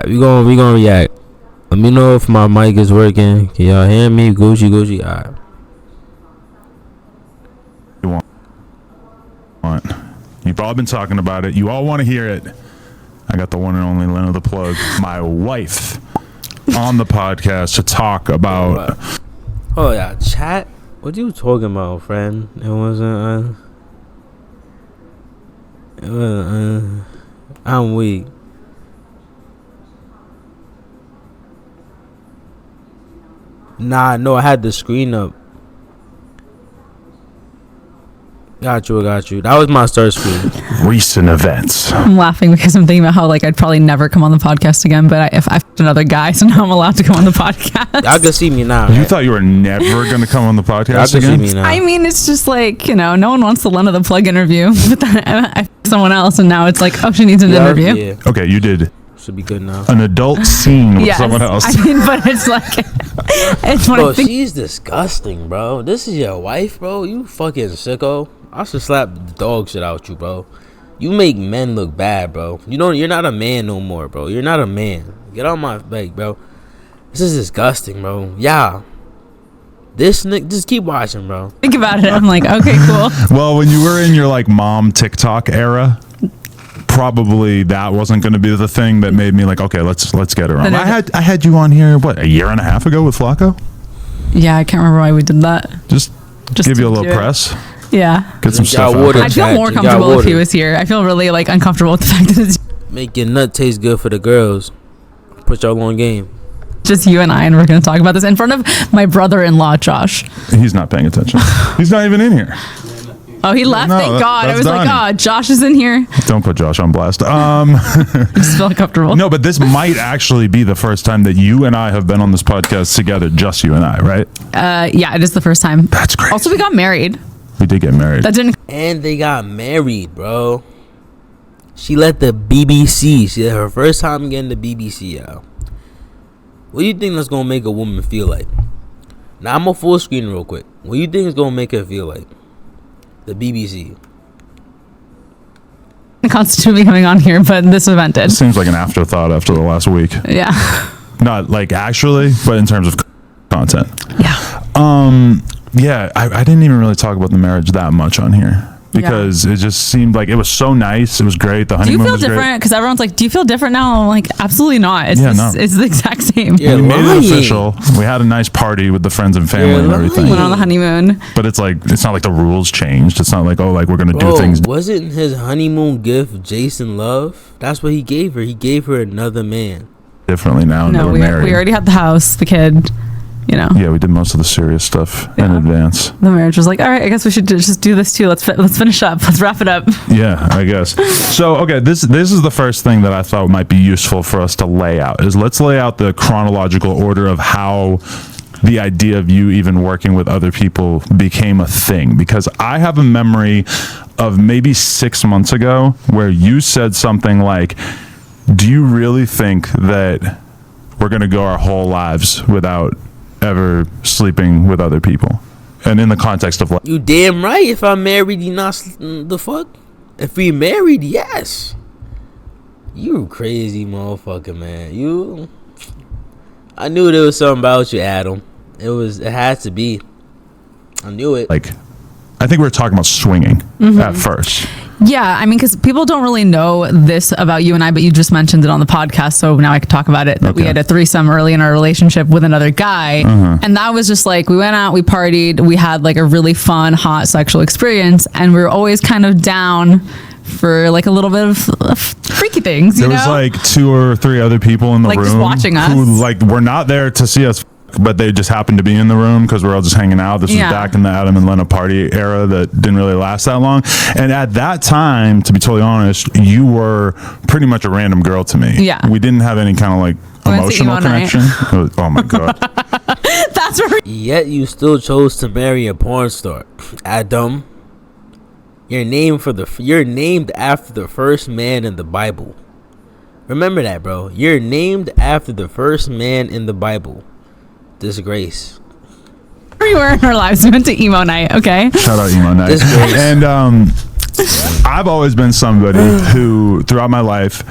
We gonna react. Let me know if my mic is working. Can y'all hear me? Gucci. Alright. You've all been talking about it. You all want to hear it. I got the one and only Lena the Plug, my wife, on the podcast to talk about. Oh yeah, chat. What you talking about, friend? It wasn't. I'm weak. Nah, no, I had the screen up. Got you. That was my start screen. Recent events. I'm laughing because I'm thinking about how I'd probably never come on the podcast again, but if I f***ed another guy, so now I'm allowed to come on the podcast. Y'all can see me now. You right? thought you were never going to come on the podcast Y'all can again? see me now. I mean, it's just no one wants the Lena the Plug interview, but then I f***ed someone else, and now it's she needs an interview. Yeah. Okay, you did Should be good now. an adult scene with Yes. someone else. I mean, but it's when Bro, I think. she's disgusting, bro. This is your wife, bro. You fucking sicko. I should slap the dog shit out you, bro. You make men look bad, bro. You're not a man no more, bro. You're not a man. Get on my back, bro. This is disgusting, bro. Yeah. This nigga, just keep watching, bro. Think about it. I'm like, okay, cool. Well, when you were in your mom TikTok era, probably that wasn't going to be the thing that made me okay, let's get her on. I had you on here a year and a half ago with Flacco. Yeah, I can't remember why we did that. Just give you a little press. Yeah. Get some stuff out. I'd feel more comfortable if he was here. I feel really uncomfortable with the fact that it's Make your nut taste good for the girls. Put y'all on game. just you and I, and we're going to talk about this in front of my brother-in-law, Josh. He's not paying attention. He's not even in here. Oh, he left. No, Thank God. I was done. Josh is in here. Don't put Josh on blast. I just feel uncomfortable. No, but this might actually be the first time that you and I have been on this podcast together, just you and I, right? Yeah, it is the first time. That's crazy. Also, we got married. We did get married. That didn't. And they got married, bro. She let the BBC. She had her first time getting the BBC out. What do you think that's gonna make a woman feel like? Now I'm a full screen real quick. What do you think is gonna make her feel like? The BBC. Constantly coming on here, but this event did. Seems like an afterthought after the last week. Yeah. Not actually, but in terms of content. Yeah. Yeah, I didn't even really talk about the marriage that much on here because it just seemed like it was so nice. It was great. The Do you honeymoon feel was different? Because everyone's like, do you feel different now? I'm like, absolutely not. It's, it's the exact same. Yeah. great. We made lying. it official. We had a nice party with the friends and family and everything. Went on the honeymoon. But it's not like the rules changed. It's not like, we're going to do Bro, things. wasn't his honeymoon gift Jason Love? That's what he gave her. He gave her another man. Differently now. No, we're married. we already had the house, the kid. Yeah, we did most of the serious stuff in advance. The marriage was like, all right, I guess we should just do this too. Let's finish up. Let's wrap it up. Yeah, I guess. So, okay, this is the first thing that I thought might be useful for us to lay out. Let's lay out the chronological order of how the idea of you even working with other people became a thing. Because I have a memory of maybe 6 months ago where you said something like, do you really think that we're going to go our whole lives without ever sleeping with other people? And in the context of You damn right. If I'm married, you not the fuck. If we married, yes. You crazy motherfucker, man. I knew there was something about you, Adam. It had to be. I knew it. I think we were talking about swinging at first. Yeah, I mean, because people don't really know this about you and I, but you just mentioned it on the podcast, so now I can talk about it. That we had a threesome early in our relationship with another guy, and that was just we went out, we partied, we had a really fun, hot sexual experience, and we were always kind of down for a little bit of freaky things. There was 2 or 3 other people in the room just watching us, who were not there to see us, but they just happened to be in the room because we're all just hanging out. This was back in the Adam and Lena party era that didn't really last that long. And at that time, to be totally honest, you were pretty much a random girl to me. Yeah. We didn't have any kind of emotional connection. Oh my God. That's where. Yet you still chose to marry a porn star, Adam. You're named after the first man in the Bible. Remember that, bro. You're named after the first man in the Bible. Disgrace. We were in our lives. We went to emo night. Okay. Shout out emo night. Disgrace. And I've always been somebody who, throughout my life,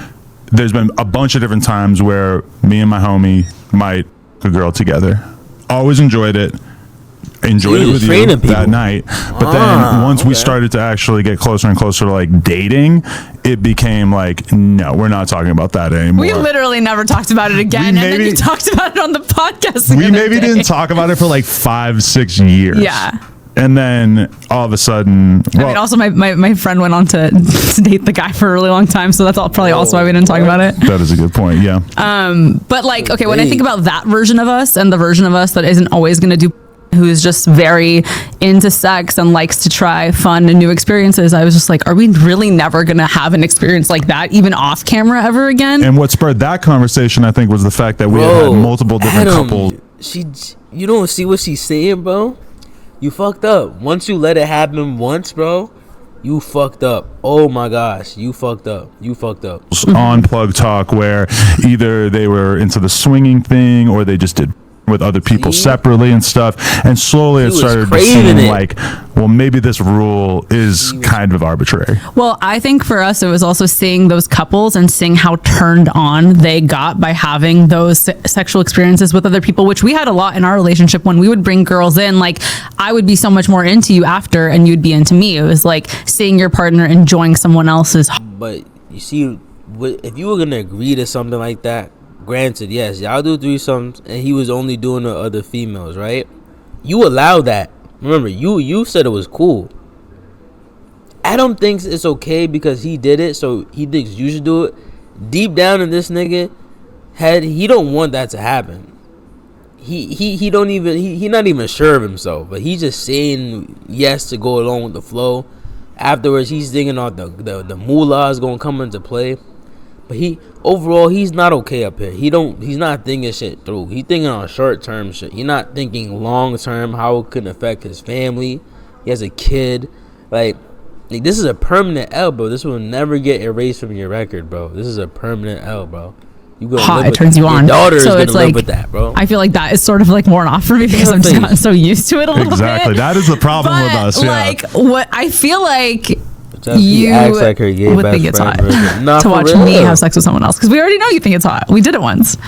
there's been a bunch of different times where me and my homie might a girl together. Always enjoyed it. Enjoyed it with you that night. But then once we started to actually get closer and closer to like dating, it became like, no, we're not talking about that anymore. We literally never talked about it again. And then you talked about it on the podcast. We maybe didn't talk about it for like 5-6 years. Yeah. And then all of a sudden, I mean, also my friend went on to date the guy for a really long time, so that's probably also why we didn't talk about it. That is a good point. Yeah. But like, okay, when I think about that version of us and the version of us that isn't always going to do, who's just very into sex and likes to try fun and new experiences, I was just like, are we really never going to have an experience like that, even off camera, ever again? And what spurred that conversation, I think, was the fact that we had multiple different couples. You don't see what she's saying, bro? You fucked up. Once you let it happen once, bro, you fucked up. Oh my gosh, you fucked up. You fucked up. On Plug Talk, where either they were into the swinging thing or they just did with other people separately and stuff, and slowly it started to seem like, well, maybe this rule is kind of arbitrary. Well, I think for us it was also seeing those couples and seeing how turned on they got by having those sexual experiences with other people, which we had a lot in our relationship. When we would bring girls in, like, I would be so much more into you after and you'd be into me. It was like seeing your partner enjoying someone else's. But you see, if you were gonna agree to something like that, granted, yes, y'all do threesomes, and he was only doing the other females, right? You allow that. Remember, you said it was cool. Adam thinks it's okay because he did it, so he thinks you should do it. Deep down in this nigga head, he don't want that to happen. He don't even he not even sure of himself, but he's just saying yes to go along with the flow. Afterwards, he's thinking all the moolah is gonna come into play. But he's not okay up here. He's not thinking shit through. He's thinking on short term shit. He's not thinking long term how it could affect his family. He has a kid. Like this is a permanent L, bro. This will never get erased from your record, bro. This is a permanent L, bro. You gonna it turns you on. Your daughter is gonna live like, with that, bro. I feel like that is sort of like worn off for me because I'm just gotten so used to it a little bit. Exactly. That is the problem with us. Yeah. Like what I feel like. You acts like her gay would best think it's friend hot to watch me have sex with someone else because we already know you think it's hot. We did it once.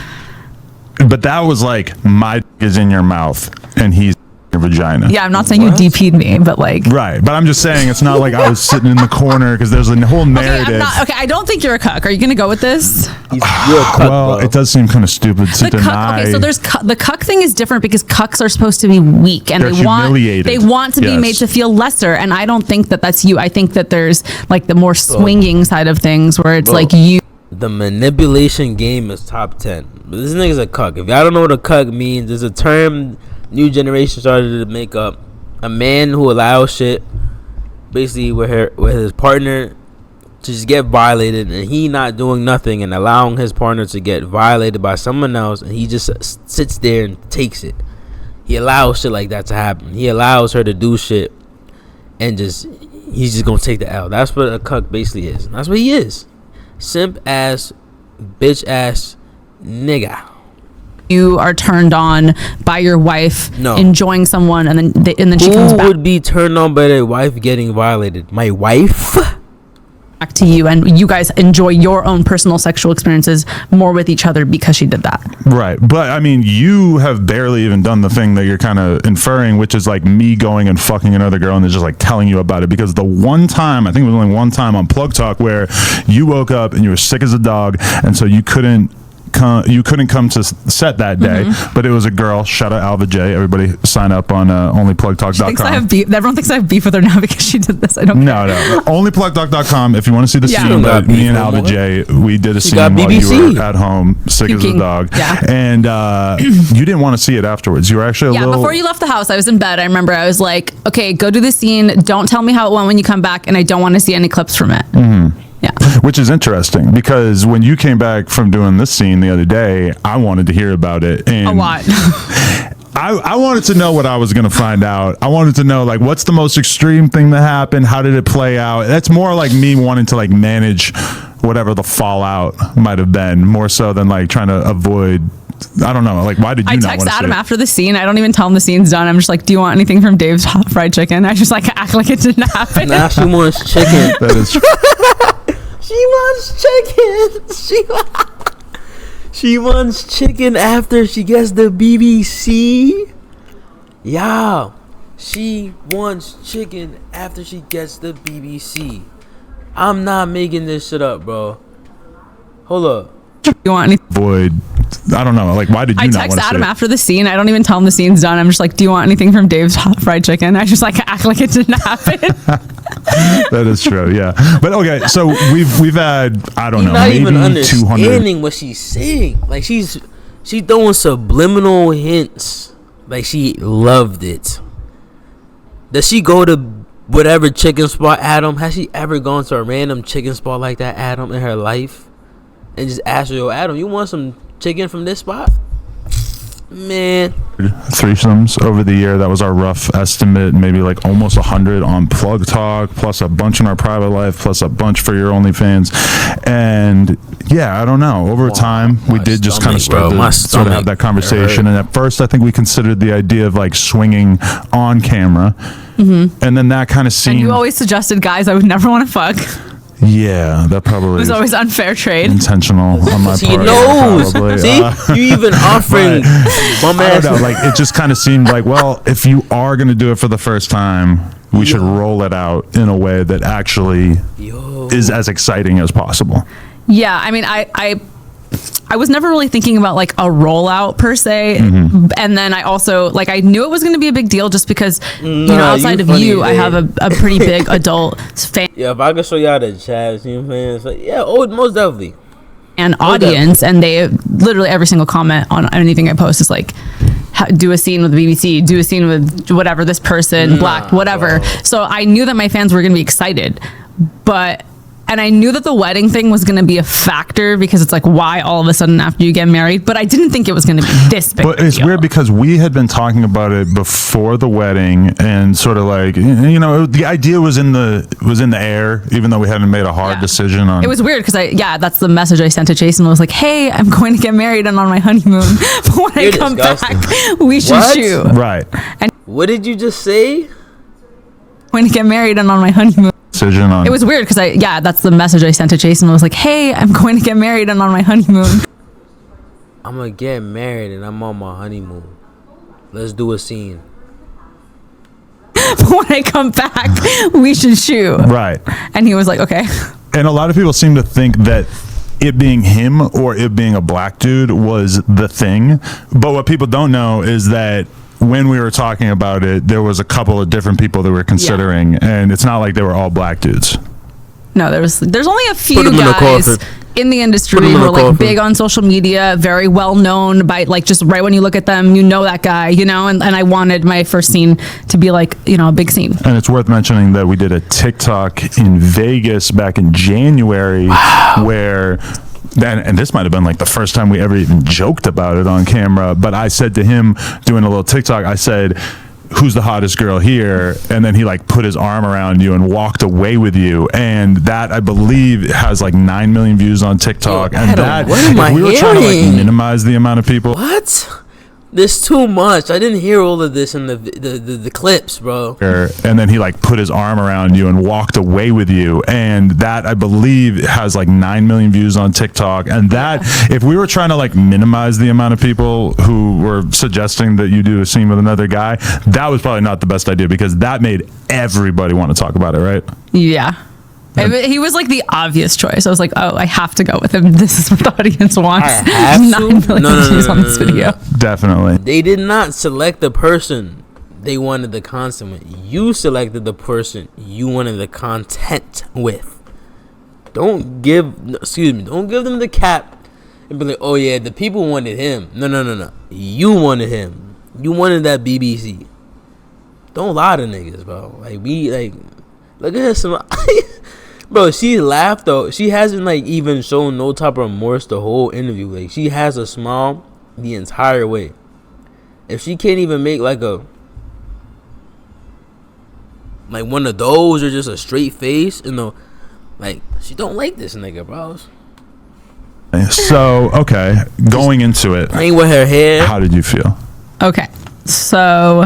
But that was like my is in your mouth and he's in your vagina. Yeah, I'm not saying you DP'd me, but like right. But I'm just saying it's not like I was sitting in the corner because there's a whole narrative. Okay, I don't think you're a cuck. Are you gonna go with this? You're a cuck, well, bro. it does seem kind of stupid to deny. Okay, so there's the cuck thing is different because cucks are supposed to be weak and they want to be made to feel lesser, and I don't think that that's you. I think that there's like the more swinging side of things where it's like you. The manipulation game is top 10. But this nigga's a cuck. If y'all don't know what a cuck means, there's a term new generation started to make up. A man who allows shit basically with his partner to just get violated and he not doing nothing and allowing his partner to get violated by someone else, and he just sits there and takes it. He allows shit like that to happen. He allows her to do shit and he's just gonna take the L. That's what a cuck basically is. That's what he is. Simp ass, bitch ass nigga. You are turned on by your wife enjoying someone, and then she comes back. Who would be turned on by their wife getting violated? My wife? Back to you, and you guys enjoy your own personal sexual experiences more with each other because she did that. Right. But I mean, you have barely even done the thing that you're kind of inferring, which is like me going and fucking another girl and then just like telling you about it. Because the one time, I think it was only one time on Plug Talk where you woke up and you were sick as a dog, and so you couldn't come to set that day, but it was a girl. Shout out Alva J. Everybody sign up on onlyplugtalk.com. Everyone thinks I have beef with her now because she did this. I don't care. No. Onlyplugtalk.com if you want to see the scene that me and Alva J, we did a scene while you were at home sick as a dog. Yeah. And you didn't want to see it afterwards. You were actually before you left the house, I was in bed. I remember I was like, okay, go do the scene. Don't tell me how it went when you come back, and I don't want to see any clips from it. Yeah. Which is interesting because when you came back from doing this scene the other day, I wanted to hear about it. And a lot. I wanted to know what I was going to find out. I wanted to know, like, what's the most extreme thing that happened? How did it play out? That's more like me wanting to, like, manage whatever the fallout might have been, more so than, like, trying to avoid... I don't know. Like, why did you not want to text Adam after the scene. I don't even tell him the scene's done. I'm just like, do you want anything from Dave's Hot Fried Chicken? I just, like, act like it didn't happen. Nah, she wants chicken. That is true. She wants chicken. She wants chicken after she gets the BBC. Yeah, she wants chicken after she gets the BBC. I'm not making this shit up, bro. Hold up. You want anything? Void. I don't know. Like, why did you I not text want to Adam say it? after the scene. I don't even tell him the scene's done. I'm just like, do you want anything from Dave's Hot Fried Chicken? I just like act like it didn't happen. That is true. Yeah. But okay, so we've had, I don't know, Not maybe even 200. understanding what she's saying. Like she's throwing subliminal hints. Like she loved it. Does she go to whatever chicken spot, Adam? Has she ever gone to a random chicken spot like that, Adam, in her life? And just ask her, yo, Adam, you want some chicken from this spot? Man. Threesomes over the year. That was our rough estimate. Maybe like almost 100 on Plug Talk, plus a bunch in our private life, plus a bunch for your OnlyFans. And yeah, I don't know. Over time, we did just kind of start to have that conversation. And at first, I think we considered the idea of like swinging on camera. Mm-hmm. And then that kind of seemed. And you always suggested guys I would never want to fuck. Yeah, that probably It was always unfair trade. intentional on my She part. knows. Probably. See, you even offering bum I ass. don't know. Like it just kind of seemed like, well, if you are going to do it for the first time, we should roll it out in a way that actually is as exciting as possible. Yeah, I mean, I was never really thinking about like a rollout per se, Mm-hmm. and then I also like I knew it was going to be a big deal just because you know outside of funny, you, I man. have a pretty big adult fan Yeah, if I could show y'all the chats, you know what I'm saying? So, yeah, most definitely. and audience, and they literally every single comment on anything I post is like, do a scene with the BBC, do a scene with whatever this person, black, whatever. bro. So I knew that my fans were going to be excited, and I knew that the wedding thing was going to be a factor because it's like, why all of a sudden after you get married? But I didn't think it was going to be this big. But it's deal. weird because we had been talking about it before the wedding, and sort of like, you know, the idea was in the air, even though we hadn't made a hard decision on. It was weird because that's the message I sent to Jason was like, hey, I'm going to get married and on my honeymoon. But when You're I come disgusting. back, we should What? shoot. right What did you just say? Going to get married and on my honeymoon. decision on. It was weird because that's the message I sent to Jason was like, hey, I'm going to get married and on my honeymoon. I'm gonna get married and I'm on my honeymoon. Let's do a scene. But when I come back, we should shoot. right. And he was like, okay. And a lot of people seem to think that it being him or it being a black dude was the thing. But what people don't know is that when we were talking about it, there was a couple of different people that we were considering, and it's not like they were all black dudes. No, there's only a few Put him in a guys coffin. in the industry Put him who in are a like coffin. big on social media, very well known by like just right when you look at them, you know that guy, you know, and I wanted my first scene to be like, you know, a big scene. And it's worth mentioning that we did a TikTok in Vegas back in January where and this might have been like the first time we ever even joked about it on camera, but I said to him doing a little TikTok, I said, who's the hottest girl here? And then he like put his arm around you and walked away with you, and that I believe has like 9 million views on TikTok. Yo, and Adam, that what am I if we were trying to like hearing? minimize the amount of people What? This too much. I didn't hear all of this in the clips, bro. and then he like put his arm around you and walked away with you, and that I believe has like 9 million views on TikTok. And that if we were trying to like minimize the amount of people who were suggesting that you do a scene with another guy, that was probably not the best idea, because that made everybody want to talk about it, right? Yeah. He was like the obvious choice. I was like, oh, I have to go with him. This is what the audience wants. I have to? 9 million No, views on this video. Definitely. They did not select the person they wanted the content with. You selected the person you wanted the content with. Don't give them the cap and be like, oh yeah, the people wanted him. No. You wanted him. You wanted that BBC. Don't lie to niggas, bro. Look at her smile. Bro, she laughed though. She hasn't like even shown no type of remorse the whole interview. Like, she has a smile the entire way. If she can't even make like one of those, or just a straight face, like, she don't like this nigga, bro. So, okay, going into it, Ain't with her hair. how did you feel? Okay. So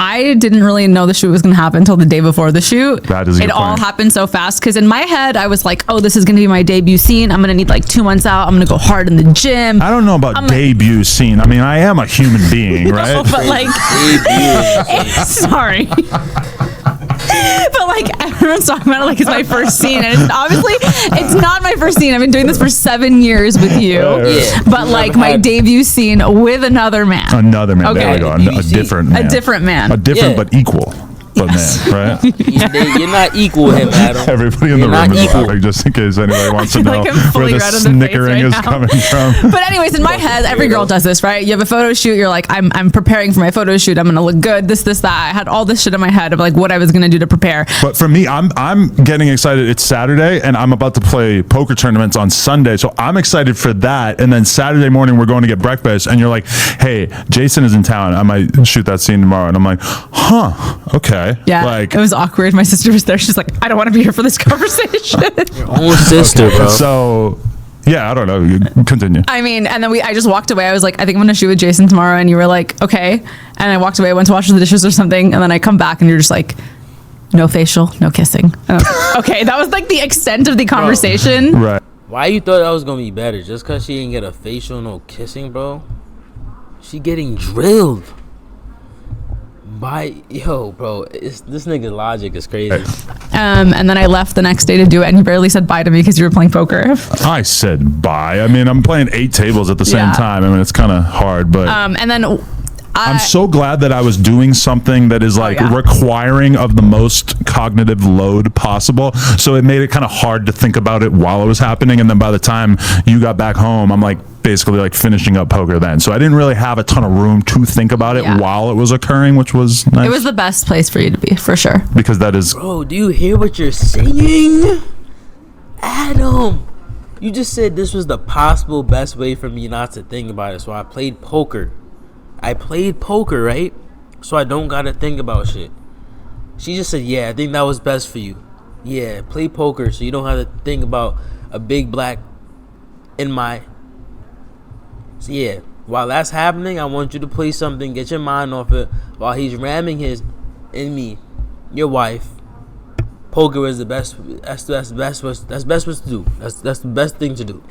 I didn't really know the shoot was going to happen until the day before the shoot. That is a good It all point. happened so fast because in my head, I was like, oh, this is going to be my debut scene. I'm going to need like 2 months out. I'm going to go hard in the gym. I don't know about debut scene. I mean, I am a human being, right? No, but like, sorry. But like everyone's talking about it like it's my first scene, and it's not my first scene. I've been doing this for 7 years with you. Yeah. But like my debut scene with another man. Another man. Okay. There we go. A different man. A different man. A different Yeah. but equal. But man, right? You're not equal with him, Adam. Everybody in You're the not room is equal. laughing just in case anybody wants to I feel know like I'm fully where the red in the face snickering right is now. coming from. But anyways, in my head, every girl does this, right? You have a photo shoot. You're like, I'm preparing for my photo shoot. I'm gonna look good. This, that. I had all this shit in my head of like what I was gonna do to prepare. But for me, I'm getting excited. It's Saturday, and I'm about to play poker tournaments on Sunday, so I'm excited for that. And then Saturday morning, we're going to get breakfast, and you're like, "Hey, Jason is in town. I might shoot that scene tomorrow." And I'm like, "Huh? Okay." Yeah, Like, it was awkward. My sister was there. She's like, I don't want to be here for this conversation. Own sister, bro. so yeah, I don't know. You continue. I mean, and then I just walked away. I was like, I think I'm gonna shoot with Jason tomorrow. And you were like, okay. And I walked away. I went to wash the dishes or something. And then I come back and you're just like, no facial, no kissing. And I was like, okay, that was like the extent of the conversation. Right. Why you thought that was gonna be better? Just cause she didn't get a facial, no kissing, bro? She getting drilled. Bro, this nigga logic is crazy. And then I left the next day to do it. And you barely said bye to me because you were playing poker. I said bye. I mean, I'm playing 8 tables at the same Yeah. time. I mean, it's kind of hard, but And then I'm so glad that I was doing something that is like yeah. requiring of the most cognitive load possible. So it made it kind of hard to think about it while it was happening. And then by the time you got back home, I'm like basically like finishing up poker then. So I didn't really have a ton of room to think about it Yeah. while it was occurring, which was nice. it was the best place for you to be, for sure. because that is Bro, do you hear what you're saying? Adam, you just said this was the possible best way for me not to think about it. So I played poker. Right? So I don't gotta think about shit. She just said, yeah, I think that was best for you. Yeah, play poker so you don't have to think about a big black in my... So yeah, while that's happening, I want you to play something, get your mind off it, while he's ramming his in me, your wife. Poker is the best. That's the best to do. That's the best thing to do.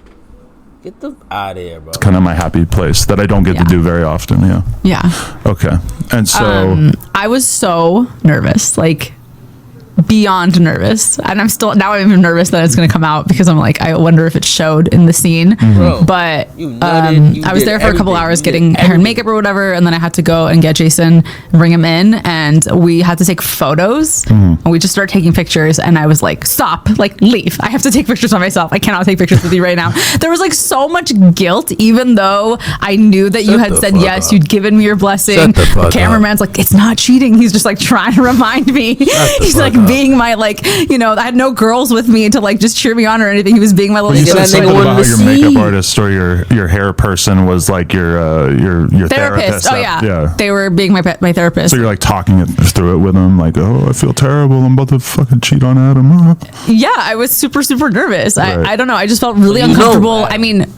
Get the out of here, bro. kind of my happy place that I don't get to do very often. Yeah. Yeah. Okay. And so I was so nervous, like beyond nervous. And I'm even nervous that it's going to come out because I'm like, I wonder if it showed in the scene. Bro, But you nutted, you I was did there for a couple everything. hours You did getting hair and everything. makeup or whatever. And then I had to go and get Jason and bring him in. And we had to take photos. And we just started taking pictures. And I was like, stop, like leave. I have to take pictures by myself. I cannot take pictures with you right now. There was like so much guilt, even though I knew that you Shut had the said fuck yes, up. you'd given me your blessing. Shut the fuck Cameraman's like, it's not cheating. He's just like trying to remind me. He's fuck like up. being my like, I had no girls with me to like just cheer me on or anything. He was being my little you Nigga, said that something nigga about how wanted your to makeup see. artist or your hair person was like your therapist. Oh yeah. Yeah. They were being my therapist. So you're like talking it through it with him, like, oh, I feel terrible. I'm about to fucking cheat on Adam. Yeah, I was super, super nervous. Right. I don't know. I just felt really You know uncomfortable. that. I mean,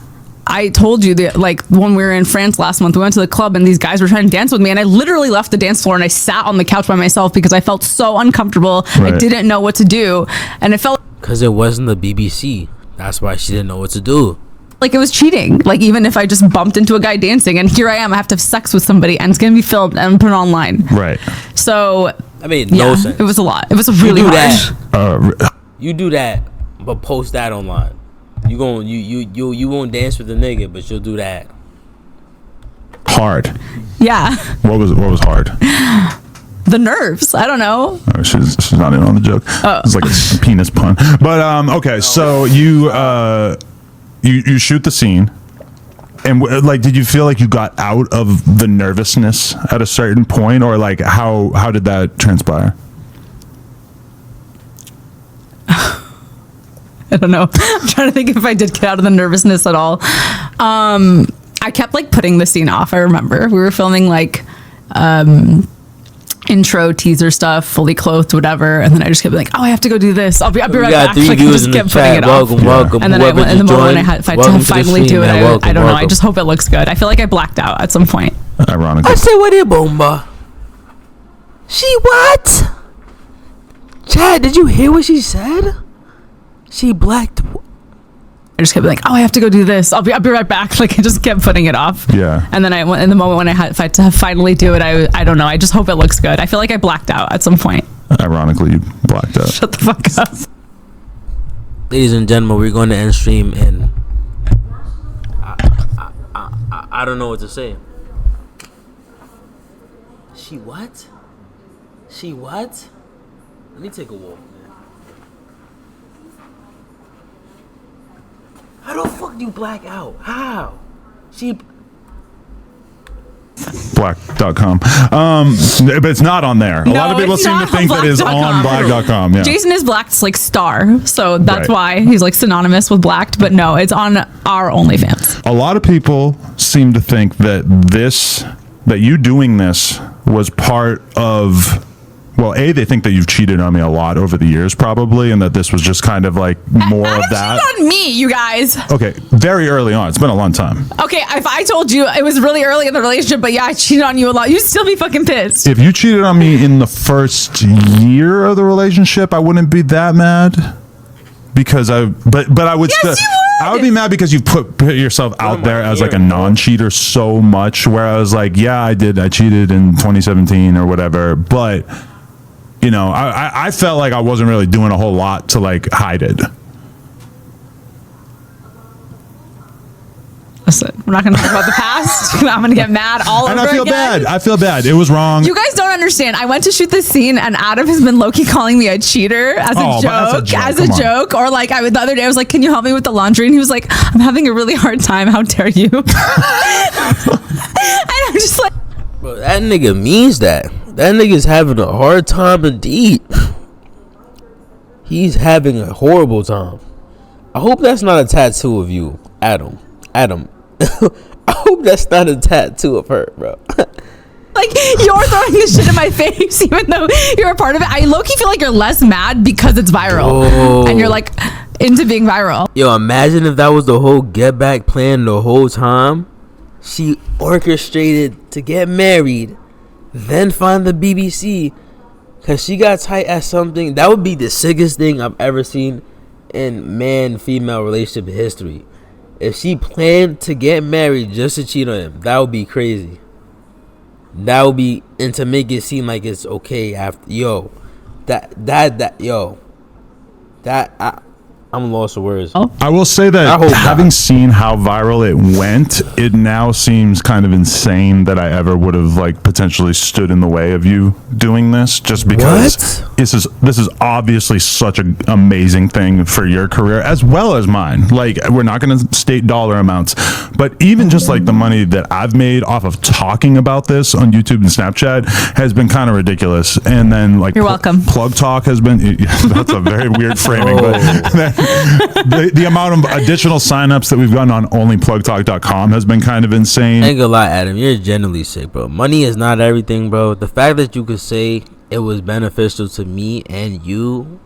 I told you that like when we were in France last month, we went to the club and these guys were trying to dance with me and I literally left the dance floor and I sat on the couch by myself because I felt so uncomfortable. I Right. didn't know what to do. And it felt Cause it wasn't the BBC. That's why she didn't know what to do. like it was cheating. Like even if I just bumped into a guy dancing and here I am, I have to have sex with somebody and it's going to be filmed and put online. Right. So I mean, yeah, no sense. it was a lot. It was You really do hard. that. You do that, but post that online. You won't dance with the nigga, but you'll do that. Hard. Yeah. What was hard? The nerves. I don't know. Oh, she's not in on the joke. It's like a penis pun. But okay, so you shoot the scene, and like, did you feel like you got out of the nervousness at a certain point, or like how did that transpire? I don't know. I'm trying to think if I did get out of the nervousness at all. I kept like putting the scene off. I remember we were filming like intro teaser stuff, fully clothed, whatever, and then I just kept like, oh, I have to go do this. I'll be We right got back. 3 Like, I viewers just in the kept putting chat. it off. Welcome. And then Whoever in the just moment when I joined, had welcome to the finally stream, do it, man. I don't know. I Welcome. just hope it looks good. I feel like I blacked out at some point. Ironically. I say, what is bomba? She what? Chad, did you hear what she said? She blacked. I just kept being like, oh, I have to go do this. I'll be right back. Like, I just kept putting it off. Yeah. And then in the moment when I had to finally do it, I don't know. I just hope it looks good. I feel like I blacked out at some point. Ironically, you blacked out. Shut the fuck up. Ladies and gentlemen, we're going to end stream, and I don't know what to say. She what? She what? Let me take a walk, man. How the fuck do you black out? How? She... Black.com. But it's not on there. A lot of people seem to think that it's on black.com. Yeah. Jason is Blacked's like star, so that's Right. why he's like synonymous with Blacked, but no, it's on our OnlyFans. A lot of people seem to think that that you doing this was part of, well, they think that you've cheated on me a lot over the years, probably, and that this was just kind of like more of that. Cheated on me, you guys. Okay, very early on. It's been a long time. Okay, if I told you it was really early in the relationship, but yeah, I cheated on you a lot, you'd still be fucking pissed. If you cheated on me in the first year of the relationship, I wouldn't be that mad. Because but I would Yes, you would! I would be mad because you've put yourself out there as like a non-cheater so much, where I was like, yeah, I cheated in 2017 or whatever, but you know, I felt like I wasn't really doing a whole lot to like hide it. Listen, we're not going to talk about the past. I'm going to get mad all over And I feel again. bad. I feel bad. It was wrong. You guys don't understand. I went to shoot this scene, and Adam has been low-key calling me a cheater as Oh, but that's a joke. Come on. Or like the other day, I was like, "Can you help me with the laundry?" And he was like, "I'm having a really hard time. How dare you?" And I'm just like, Bro, that nigga means that. That nigga's having a hard time indeed. He's having a horrible time. I hope that's not a tattoo of you, Adam. I hope that's not a tattoo of her, bro. like you're throwing this shit in my face, even though you're a part of it. I low-key feel like you're less mad because it's viral, and you're like into being viral. Yo, imagine if that was the whole get back plan the whole time. She orchestrated to get married, then find the BBC, because she got tight at something. That would be the sickest thing I've ever seen in man-female relationship history. If she planned to get married just to cheat on him, that would be crazy. That would be, and to make it seem like it's okay after, I'm lost for words. I will say that I hope having not. seen how viral it went, it now seems kind of insane that I ever would have like potentially stood in the way of you doing this, just because What? this is obviously such an amazing thing for your career as well as mine. Like, we're not going to state dollar amounts, but even just like the money that I've made off of talking about this on YouTube and Snapchat has been kind of ridiculous. And then like You're welcome. Plug Talk has been, that's a very weird framing, but the amount of additional signups that we've gotten on onlyplugtalk.com has been kind of insane. I ain't gonna lie, Adam, you're genuinely sick, bro. Money is not everything, bro. The fact that you could say it was beneficial to me and you,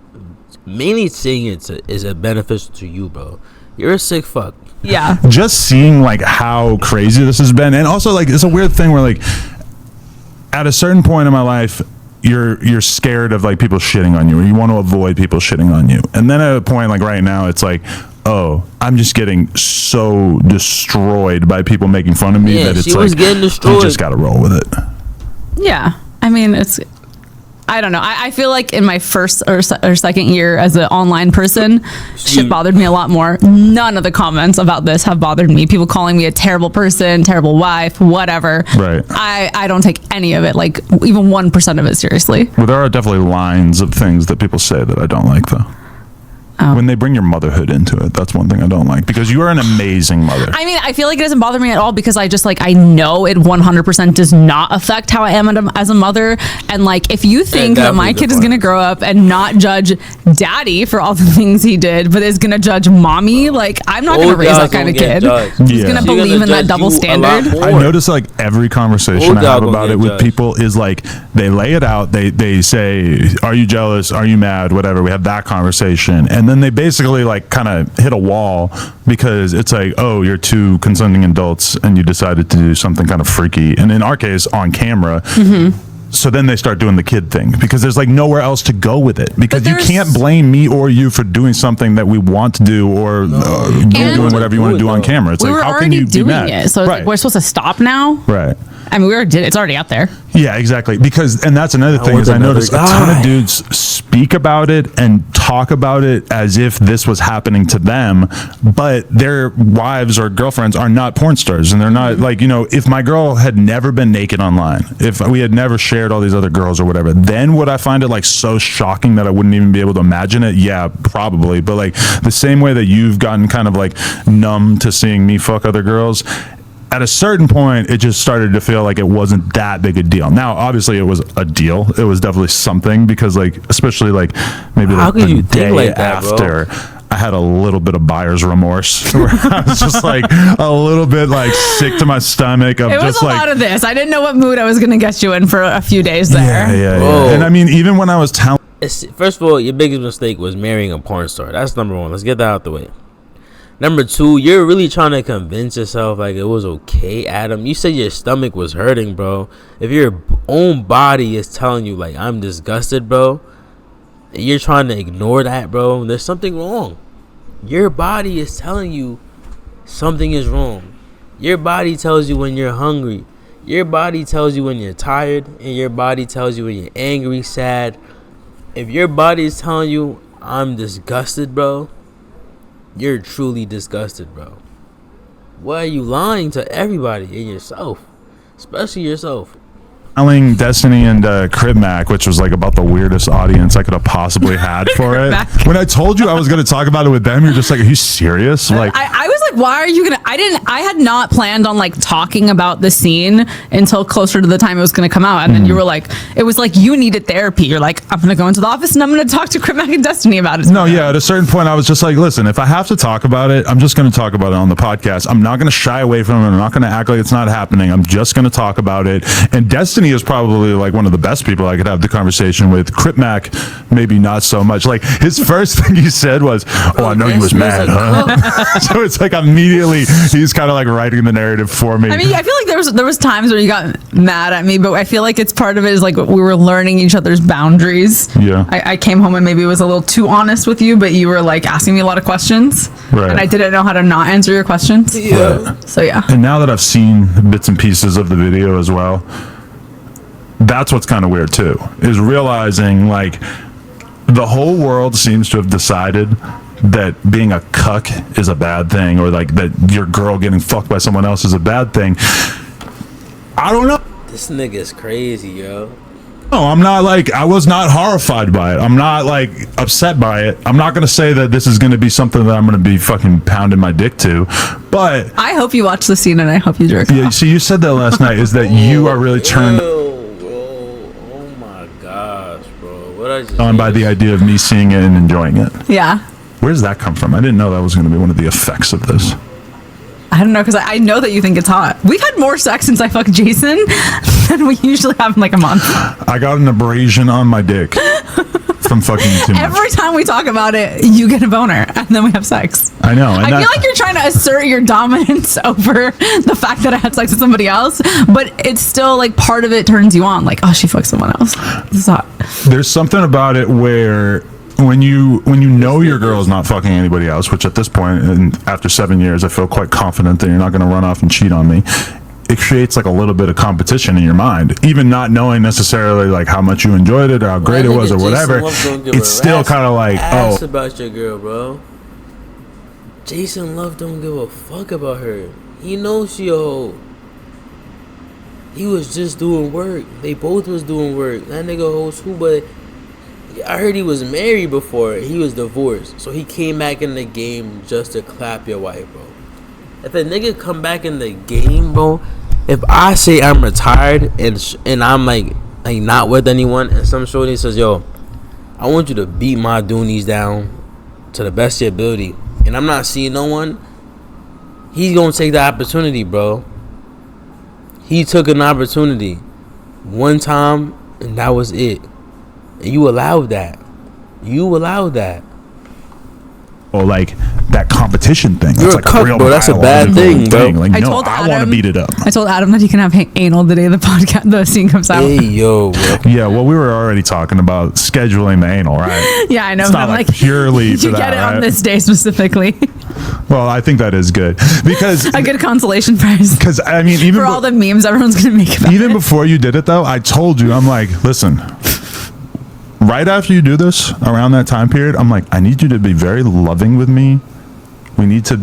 mainly saying is it beneficial to you, bro. You're a sick fuck. Yeah. Just seeing like how crazy this has been, and also like it's a weird thing where like at a certain point in my life, you're scared of like people shitting on you, or you want to avoid people shitting on you, and then at a point like right now, it's like, oh, I'm just getting so destroyed by people making fun of me that it's she was like getting destroyed. you just gotta roll with it. Yeah. I mean, I don't know. I feel like in my first or second year as an online person, shit bothered me a lot more. None of the comments about this have bothered me. People calling me a terrible person, terrible wife, whatever. Right. I don't take any of it, like even 1% of it seriously. Well, there are definitely lines of things that people say that I don't like, though. When they bring your motherhood into it, that's one thing I don't like, because you are an amazing mother. I mean, I feel like it doesn't bother me at all, because I just like, I know it 100% does not affect how I am as a mother. And like, if you think that my kid is going to grow up and not judge daddy for all the things he did, but is going to judge mommy, like, I'm not going to raise that kind of kid who's going to believe in that double standard. I notice like every conversation I have about it with people is like, they lay it out, they say, are you jealous, are you mad, whatever, we have that conversation, and then they basically like kind of hit a wall, because it's like, oh, you're two consenting adults and you decided to do something kind of freaky, and in our case on camera. so then they start doing the kid thing because there's like nowhere else to go with it, because you can't blame me or you for doing something that we want to do, or you doing whatever you want to do on camera. It's we like, were how can you be mad? It, so it's like, we're supposed to stop now, right? I mean, it's already out there. Yeah, exactly. Because, and that's another thing, is I noticed a ton of dudes speak about it and talk about it as if this was happening to them, but their wives or girlfriends are not porn stars, and they're not like, you know, if my girl had never been naked online, if we had never shared all these other girls or whatever, then would I find it like so shocking that I wouldn't even be able to imagine it? Yeah, probably. But like the same way that you've gotten kind of like numb to seeing me fuck other girls, at a certain point, it just started to feel like it wasn't that big a deal. Now, obviously, it was a deal. It was definitely something, because, like, especially like maybe like the day like that, after, I had a little bit of buyer's remorse, where I was just like a little bit like sick to my stomach. Of it was just a like, lot of this. I didn't know what mood I was going to get you in for a few days there. Yeah. And I mean, even when I was telling, first of all, your biggest mistake was marrying a porn star. That's number one. Let's get that out the way. Number two, you're really trying to convince yourself like it was okay, Adam. You said your stomach was hurting, bro. If your own body is telling you like, I'm disgusted, bro, and you're trying to ignore that, bro, there's something wrong. Your body is telling you something is wrong. Your body tells you when you're hungry. Your body tells you when you're tired, and your body tells you when you're angry, sad. If your body is telling you, I'm disgusted, bro, you're truly disgusted, bro. Why are you lying to everybody and yourself? Especially yourself. telling Destiny and Crib Mac, which was like about the weirdest audience I could have possibly had for it. When I told you I was going to talk about it with them, you're just like, are you serious? Like, I was like, why are you gonna? I had not planned on like talking about the scene until closer to the time it was going to come out, and then you were like, it was like you needed therapy. You're like, I'm going to go into the office and I'm going to talk to Crib Mac and Destiny about it. No, yeah. At a certain point, I was just like, listen, if I have to talk about it, I'm just going to talk about it on the podcast. I'm not going to shy away from it. I'm not going to act like it's not happening. I'm just going to talk about it. And Destiny is probably like one of the best people I could have the conversation with. Crip Mac, maybe not so much. Like his first thing he said was, "Oh, I know you was mad, huh?" So it's like immediately he's kind of like writing the narrative for me. I mean, I feel like there was times where you got mad at me, but I feel like it's part of it is like we were learning each other's boundaries. Yeah. I came home and maybe was a little too honest with you, but you were like asking me a lot of questions, Right. and I didn't know how to not answer your questions. Yeah. So yeah. And now that I've seen bits and pieces of the video as well, that's what's kind of weird too, is realizing like the whole world seems to have decided that being a cuck is a bad thing, or like that your girl getting fucked by someone else is a bad thing. I don't know. This nigga's crazy, yo. No, I'm not like, I was not horrified by it. I'm not like upset by it. I'm not going to say that this is going to be something that I'm going to be fucking pounding my dick to, but I hope you watch the scene and I hope you jerk yeah, off. see, you said that last night, is that you are really turned Oh my gosh, bro. What I just on by the idea of me seeing it and enjoying it. Yeah. Where does that come from? I didn't know that was going to be one of the effects of this. I don't know, because I know that you think it's hot. We've had more sex since I fucked Jason than we usually have in like a month. I got an abrasion on my dick from fucking you too much. Every time we talk about it, you get a boner, and then we have sex. I know. And I feel like you're trying to assert your dominance over the fact that I had sex with somebody else, but it's still like part of it turns you on. Like, oh, she fucked someone else. This is hot. there's something about it where when you know your girl is not fucking anybody else, which at this point, and after 7 years, I feel quite confident that you're not going to run off and cheat on me. It creates like a little bit of competition in your mind, even not knowing necessarily like how much you enjoyed it or how great it was or whatever. It's still kind of like, oh, about your girl, bro. Jason Love don't give a fuck about her. He knows she a hoe. He was just doing work. They both was doing work. That nigga hoes who, but I heard he was married before. He was divorced, so he came back in the game just to clap your wife, bro. If a nigga come back in the game, bro, if I say I'm retired and I'm like not with anyone, and some shorty says, yo, I want you to beat my doonies down to the best of your ability, and I'm not seeing no one, he's gonna take the opportunity, bro. He took an opportunity one time, and that was it. And you allowed that. You allowed that. well, like that competition thing. You're That's a like cuck, real bro. That's a bad biological thing, bro. Like, I no, told I want to Adam- beat it up. I told Adam that he can have anal the day the podcast, the scene comes out. Hey, yo, bro. Yeah, well, we were already talking about scheduling the anal, right? Yeah, I know. It's but not I'm like like, purely you for that, get it right? on this day specifically. Well, I think that is good because A good consolation prize I mean, even for all the memes everyone's gonna make about even it. before you did it though, I told you, I'm like, listen, right after you do this around that time period, I'm like, I need you to be very loving with me. We need to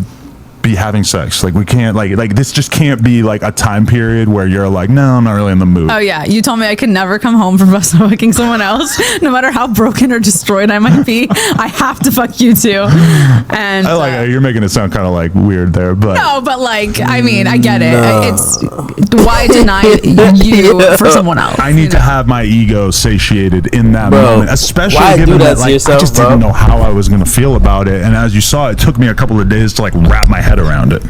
be having sex. Like we can't like this just can't be like a time period where you're like, no, I'm not really in the mood. Oh yeah, you told me I could never come home from fucking someone else, no matter how broken or destroyed I might be. I have to fuck you too. And I like you're making it sound kind of like weird there, but no, but like I mean, I get it. No. It's why deny you for someone else? I need to have my ego satiated in that Bro, moment, especially why given do that that to like, I yourself, just bro? didn't know how I was going to feel about it. And as you saw, it took me a couple of days to like wrap my head around it.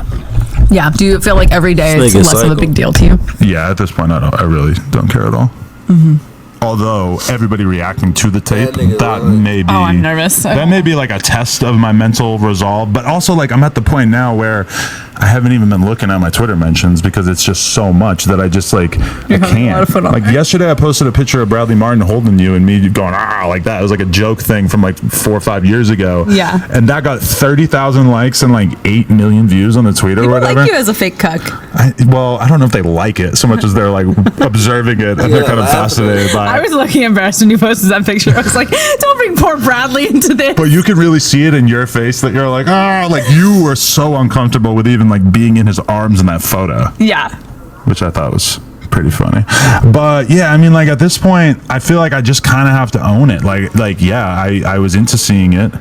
Yeah. Do you feel like every day It's it's like a less of a cycle. big deal to you? Yeah, at this point, I really don't care at all. Although everybody reacting to the tape, nigga that would. may be. Oh, I'm nervous. That may be like a test of my mental resolve. But also, like, I'm at the point now where I haven't even been looking at my Twitter mentions because it's just so much that I just like I having a lot of can't. fun on Like there. yesterday, I posted a picture of Bradley Martin holding you and me going like that. It was like a joke thing from like 4 or 5 years ago. Yeah. and that got 30,000 likes and like 8 million views on the tweet or People whatever. like you as a fake cuck. I don't know if they like it so much as they're like observing it and they're kind of fascinated by it. I was looking embarrassed when you posted that picture. I was like, don't bring poor Bradley into this. But you could really see it in your face that you're like, like you were so uncomfortable with even like being in his arms in that photo, Yeah. which I thought was pretty funny. But yeah, I mean, like at this point, I feel like I just kind of have to own it. Like yeah, I was into seeing it.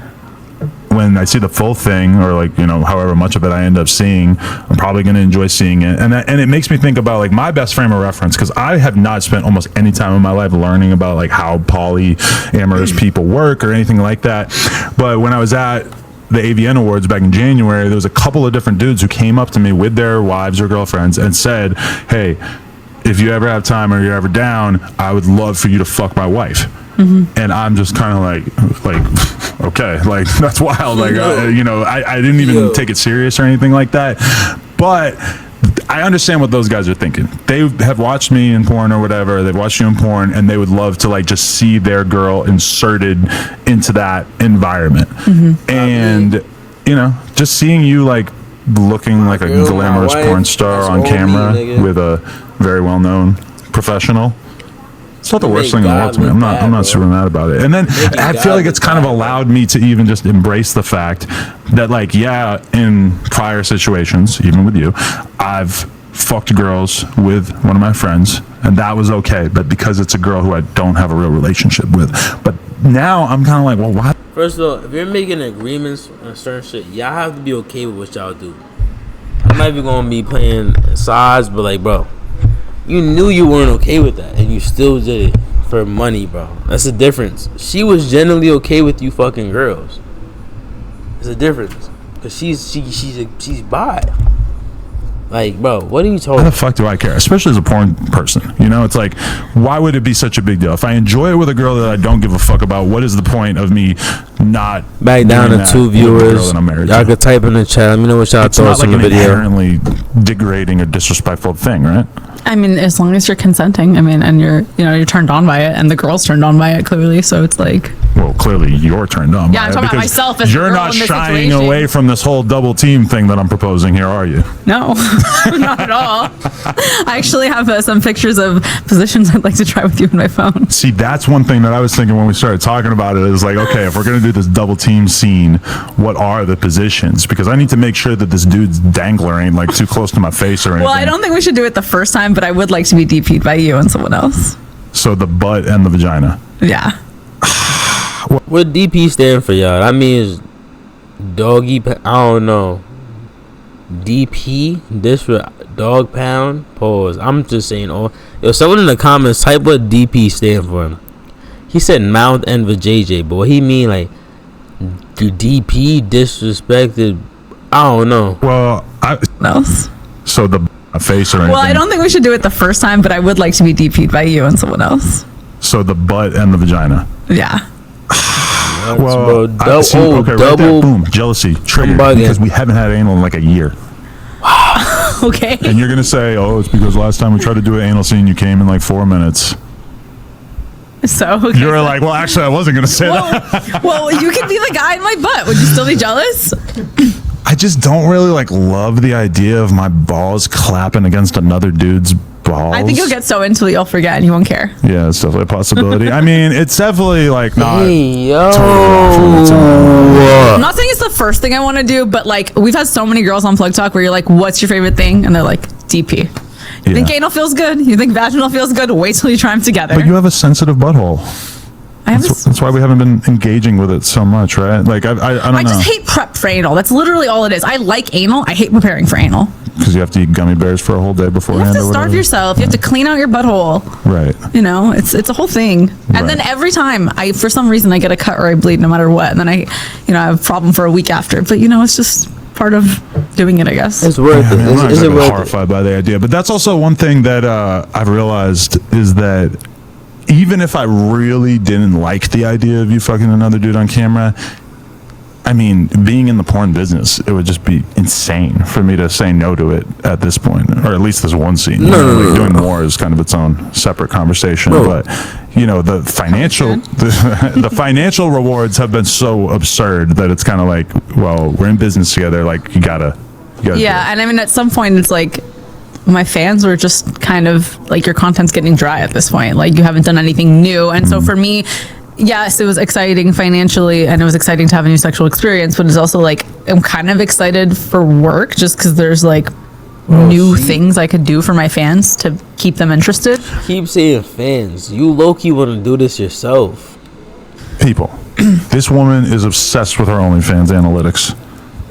When I see the full thing, or like however much of it I end up seeing, I'm probably going to enjoy seeing it, and it makes me think about like my best frame of reference because I have not spent almost any time in my life learning about like how polyamorous people work or anything like that. But when I was at the AVN Awards back in January, there was a couple of different dudes who came up to me with their wives or girlfriends and said, "Hey, if you ever have time or you're ever down, I would love for you to fuck my wife." And I'm just kind of like, okay, like that's wild. Like, I didn't even take it serious or anything like that. But I understand what those guys are thinking. They have watched me in porn or whatever. They've watched you in porn, and they would love to like just see their girl inserted into that environment. And just seeing you like looking like a girl, my glamorous wife, porn star that's on all me, camera nigga. with a very well-known professional. It's not the You worst make thing in the God world to me. look I'm bad, not bro. super mad about it. And then I feel God like it's look kind of bad, allowed me to even just embrace the fact that like, yeah, in prior situations, even with you, I've fucked girls with one of my friends and that was okay. But because it's a girl who I don't have a real relationship with. But now I'm kind of like, well, why? First of all, if you're making agreements on certain shit, y'all have to be okay with what y'all do. I might be gonna be playing sides, but like, bro, you knew you weren't okay with that, and you still did it for money, bro. That's the difference. She was genuinely okay with you fucking girls. There's a difference, cause she's bi. Like, bro, what are you Why talking? the fuck do I care? Especially as a porn person. It's like, why would it be such a big deal? If I enjoy it with a girl that I don't give a fuck about, what is the point of me not Back down doing to that 2 with a girl viewers. that I'm married Y'all to? could type in the chat. Let me know what y'all It's not thoughts like on the an video. inherently degrading or disrespectful thing, right? I mean, as long as you're consenting, I mean, and you're turned on by it, and the girl's turned on by it clearly. So it's like, Well, clearly you're turned on. Yeah, by I'm it talking about because myself as the you're girl not in this shying situation. away from this whole double team thing that I'm proposing here, are you? no, not at all. I actually have some pictures of positions I'd like to try with you on my phone. See, that's one thing that I was thinking when we started talking about it is like, okay, if we're going to do this double team scene, what are the positions? Because I need to make sure that this dude's dangler ain't like too close to my face or anything. Well, I don't think we should do it the first time, but I would like to be DP'd by you and someone else. So the butt and the vagina. Yeah. What DP stand for, y'all? That means doggy. I don't know. DP. This for dog pound. Pause. I'm just saying. Yo, someone in the comments type what DP stand for him. He said mouth and vajayjay, but what he mean like do DP disrespected? I don't know. Well, What else? so the face or anything. Well, I don't think we should do it the first time, but I would like to be DP'd by you and someone else. So the butt and the vagina. Yeah. Well, right there, boom, jealousy triggered because we haven't had anal in like a year. Okay. And you're gonna say, "Oh, it's because last time we tried to do an anal scene, you came in like 4 minutes." So okay, you were like, "Well, actually, I wasn't gonna say that." Well, you could be the guy in my butt. Would you still be jealous? I just don't really like love the idea of my balls clapping against another dude's balls. I think you'll get so into it you'll forget and you won't care. Yeah, it's definitely a possibility. I mean, it's definitely like not. Hey, yo. I'm not saying it's the first thing I want to do, but like we've had so many girls on Plug Talk where you're like, "What's your favorite thing?" And they're like, "DP." You think anal feels good? You think vaginal feels good? Wait till you try them together. But you have a sensitive butthole. That's why we haven't been engaging with it so much, right? Like I don't know. I just hate prep for anal. That's literally all it is. I like anal. I hate preparing for anal. Because you have to eat gummy bears for a whole day beforehand. You have to starve yourself. You have to clean out your butthole. Right. You know, it's a whole thing. And then every time for some reason I get a cut or I bleed no matter what, and then I have a problem for a week after. But it's just part of doing it, I guess. It's worth it. I'm not Is it worth horrified by the idea, but that's also one thing that I've realized is that even if I really didn't like the idea of you fucking another dude on camera, I mean, being in the porn business, it would just be insane for me to say no to it at this point, or at least this one scene. Doing more is kind of its own separate conversation, but the financial the financial rewards have been so absurd that it's kind of like, well, we're in business together, like you gotta yeah. And I mean, at some point it's like my fans were just kind of like, your content's getting dry at this point, like you haven't done anything new. And so for me, yes, it was exciting financially and it was exciting to have a new sexual experience, but it's also like I'm kind of excited for work just because there's like new things I could do for my fans to keep them interested. Keep saying fans. You low-key want to do this yourself. People, this woman is obsessed with her OnlyFans analytics.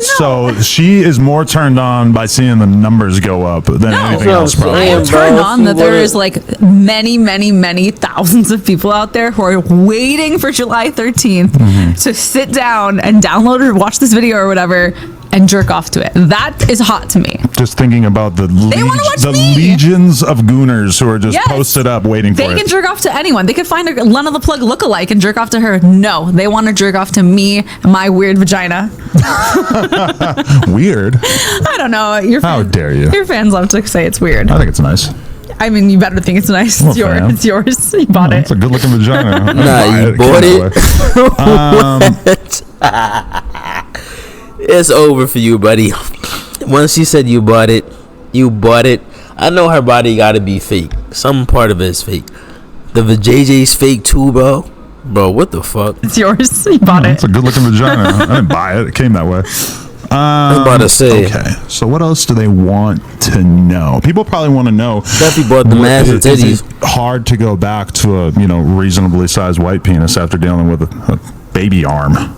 So she is more turned on by seeing the numbers go up than anything else. Probably. I am turned on that there is like many, many, many thousands of people out there who are waiting for July 13th to sit down and download or watch this video or whatever and jerk off to it. That is hot to me. Just thinking about the legions of gooners who are just posted up waiting for it. They can jerk off to anyone. They could find a Lena the Plug lookalike and jerk off to her. No, they want to jerk off to me and my weird vagina. Weird? I don't know. How dare you? Your fans love to say it's weird. I think it's nice. I mean, you better think it's nice. It's yours. It's yours. You bought it. It's a good looking vagina. Nah, you bought it. It's over for you, buddy. Once you said you bought it, you bought it. I know her body gotta be fake. Some part of it is fake. The vajayjay's fake too, bro. Bro, what the fuck? It's yours. You bought it. It's a good looking vagina. I didn't buy it. It came that way. I'm about to say. Okay, so what else do they want to know? People probably want to know. Definitely bought the mass and titties. Is it hard to go back to a reasonably sized white penis after dealing with a baby arm?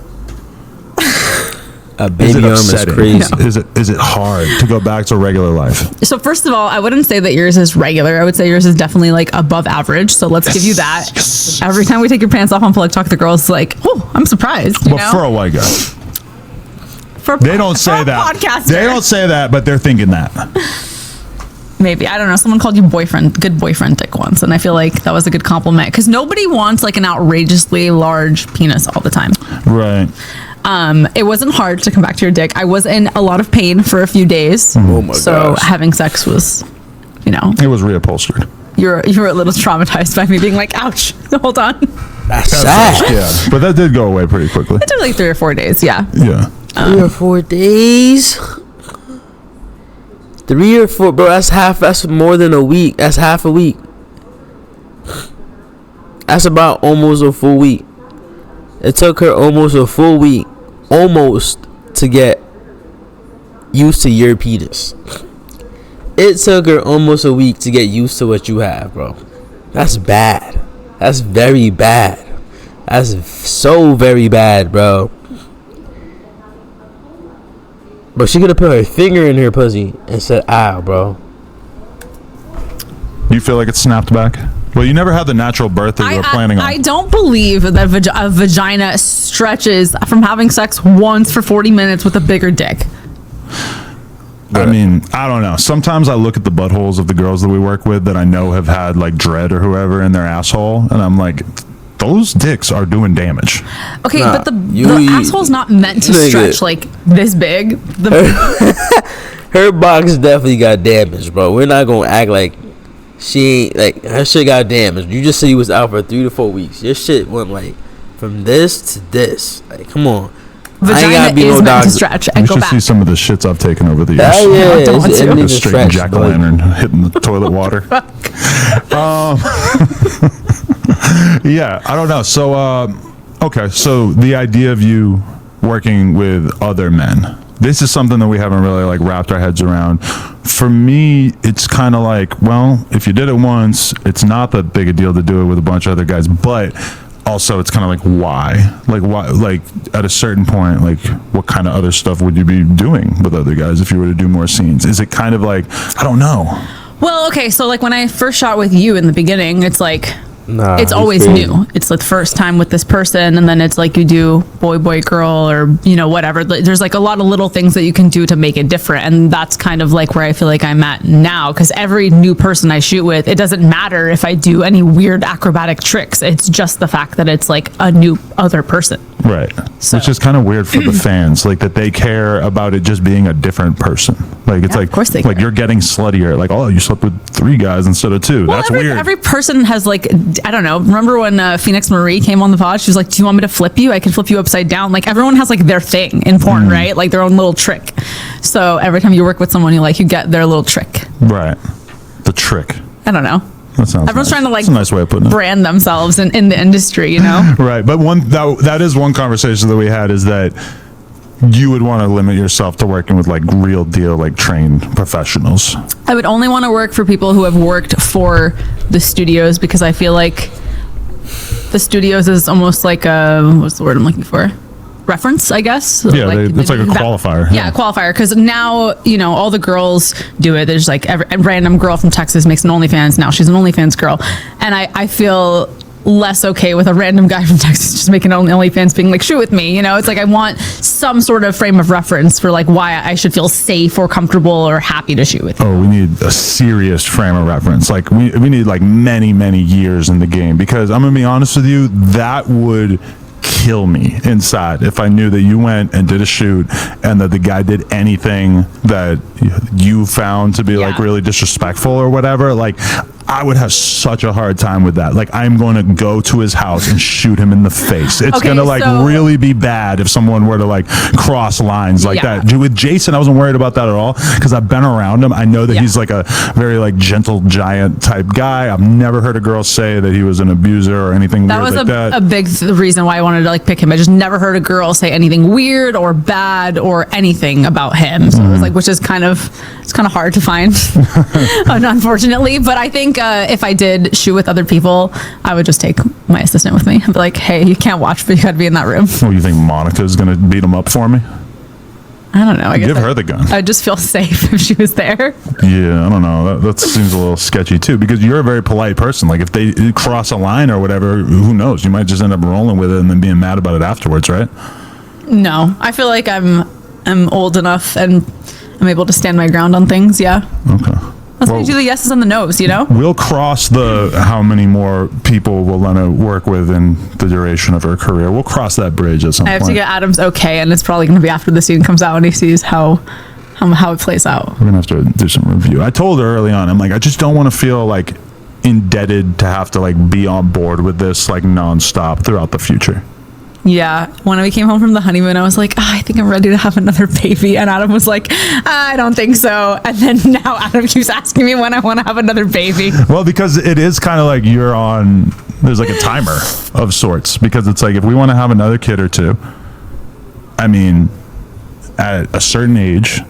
A baby arm is crazy. No. Is it hard to go back to regular life? So first of all, I wouldn't say that yours is regular. I would say yours is definitely like above average. So let's give you that. Yes. Every time we take your pants off on Plug Talk, the girl's like, "Oh, I'm surprised." You know? For a white guy. They don't say that. Podcaster. They don't say that, but they're thinking that. Maybe. I don't know. Someone called you good boyfriend dick once, and I feel like that was a good compliment because nobody wants like an outrageously large penis all the time. Right. It wasn't hard to come back to your dick. I was in a lot of pain for a few days. Oh my so having sex was, it was reupholstered. You were a little traumatized by me being like, ouch, hold on. That's sad. Yeah, but that did go away pretty quickly. It took like 3 or 4 days, yeah. Yeah. 3 or 4 days? 3 or 4, bro, that's more than a week. That's half a week. That's about almost a full week. It took her almost a full week, to get used to your penis. It took her almost a week to get used to what you have, bro. That's bad. That's very bad. That's so very bad, bro. But she could have put her finger in her pussy and said, "Ow, bro." You feel like it snapped back? Well, you never had the natural birth that you were planning on. I don't believe that a vagina stretches from having sex once for 40 minutes with a bigger dick. I mean, I don't know. Sometimes I look at the buttholes of the girls that we work with that I know have had like Dread or whoever in their asshole, and I'm like, those dicks are doing damage. Okay, Nah, but the you- asshole's not meant to Nigga. stretch like this big. Her box definitely got damaged, bro. We're not gonna act like she ain't, like, her shit got damaged. You just said you was out for 3 to 4 weeks. Your shit went like from this to this. Like, come on. Vagina is meant to stretch and You go should back. see some of the shits I've taken over the years. Hell yeah, I don't want it to. didn't even Just straight stretch, jack-o'-lantern hitting the toilet water. Yeah, I don't know. So, okay, so the idea of you working with other men, this is something that we haven't really like wrapped our heads around. For me, it's kind of like, well, if you did it once, it's not that big a deal to do it with a bunch of other guys, but also it's kind of like, why? Like at a certain point, like what kind of other stuff would you be doing with other guys if you were to do more scenes? Is it kind of like, I don't know. Well, okay, so like when I first shot with you in the beginning, it's like Nah, it's he's always crazy. new. It's the first time with this person, and then it's like you do boy, girl, or whatever. There's like a lot of little things that you can do to make it different, and that's kind of like where I feel like I'm at now. Because every new person I shoot with, it doesn't matter if I do any weird acrobatic tricks. It's just the fact that it's like a new other person. Right. So- Which is kind of weird for the fans, like that they care about it just being a different person. Like it's Yeah, like, of course they like care. you're getting sluttier. Like, oh, you slept with 3 guys instead of 2. Well, That's every, weird. every person has like, I don't know. Remember when Phoenix Marie came on the pod? She was like, "Do you want me to flip you? I can flip you upside down." Like everyone has like their thing in porn, right? Like their own little trick. So every time you work with someone, you get their little trick. Right. The trick. I don't know. That sounds Everyone's nice. trying to like That's a nice way of putting it. brand themselves in the industry, Right. But that is one conversation that we had, is that you would want to limit yourself to working with like real deal, like trained professionals. I would only want to work for people who have worked for the studios, because I feel like the studios is almost like what's the word I'm looking for? Reference, I guess. Yeah, it's like a qualifier. Yeah, a qualifier. Because now, all the girls do it. There's like a random girl from Texas makes an OnlyFans. Now she's an OnlyFans girl. And I feel less okay with a random guy from Texas just making an OnlyFans being like, shoot with me. It's like I want some sort of frame of reference for like why I should feel safe or comfortable or happy to shoot with you. Oh, we need a serious frame of reference. Like we need like many, many years in the game, because I'm gonna be honest with you, that would kill me inside if I knew that you went and did a shoot and that the guy did anything that you found to be like Yeah. really disrespectful or whatever. Like I would have such a hard time with that. Like I'm going to go to his house and shoot him in the face. It's Okay, going to like so- really be bad if someone were to like cross lines like Yeah. that. With Jason, I wasn't worried about that at all, because I've been around him. I know that Yeah. he's like a very like gentle giant type guy. I've never heard a girl say that he was an abuser or anything That weird was like that. a big reason why I wanted to like pick him. I just never heard a girl say anything weird or bad or anything about him. So it was like, which is kind of hard to find, unfortunately. But I think if I did shoot with other people, I would just take my assistant with me. I'd be like, hey, you can't watch, but you got to be in that room. Well, you think Monica's gonna beat him up for me? I don't know. I guess Give her the gun. I'd just feel safe if she was there. Yeah, I don't know. That seems a little sketchy too, because you're a very polite person. Like if they cross a line or whatever, who knows? You might just end up rolling with it and then being mad about it afterwards, right? No, I feel like I'm old enough and I'm able to stand my ground on things. Yeah. Okay. That's why you do the yeses and the nos, We'll cross the how many more people will Lena work with in the duration of her career. We'll cross that bridge at some I have point. to get Adam's okay, and it's probably going to be after the scene comes out and he sees how it plays out. We're gonna have to do some review. I told her early on, I'm like, I just don't want to feel like indebted to have to like be on board with this like nonstop throughout the future. Yeah. When we came home from the honeymoon, I was like, I think I'm ready to have another baby. And Adam was like, I don't think so. And then now Adam keeps asking me when I want to have another baby. Well, because it is kind of like there's like a timer of sorts, because it's like if we want to have another kid or two, I mean, at a certain age,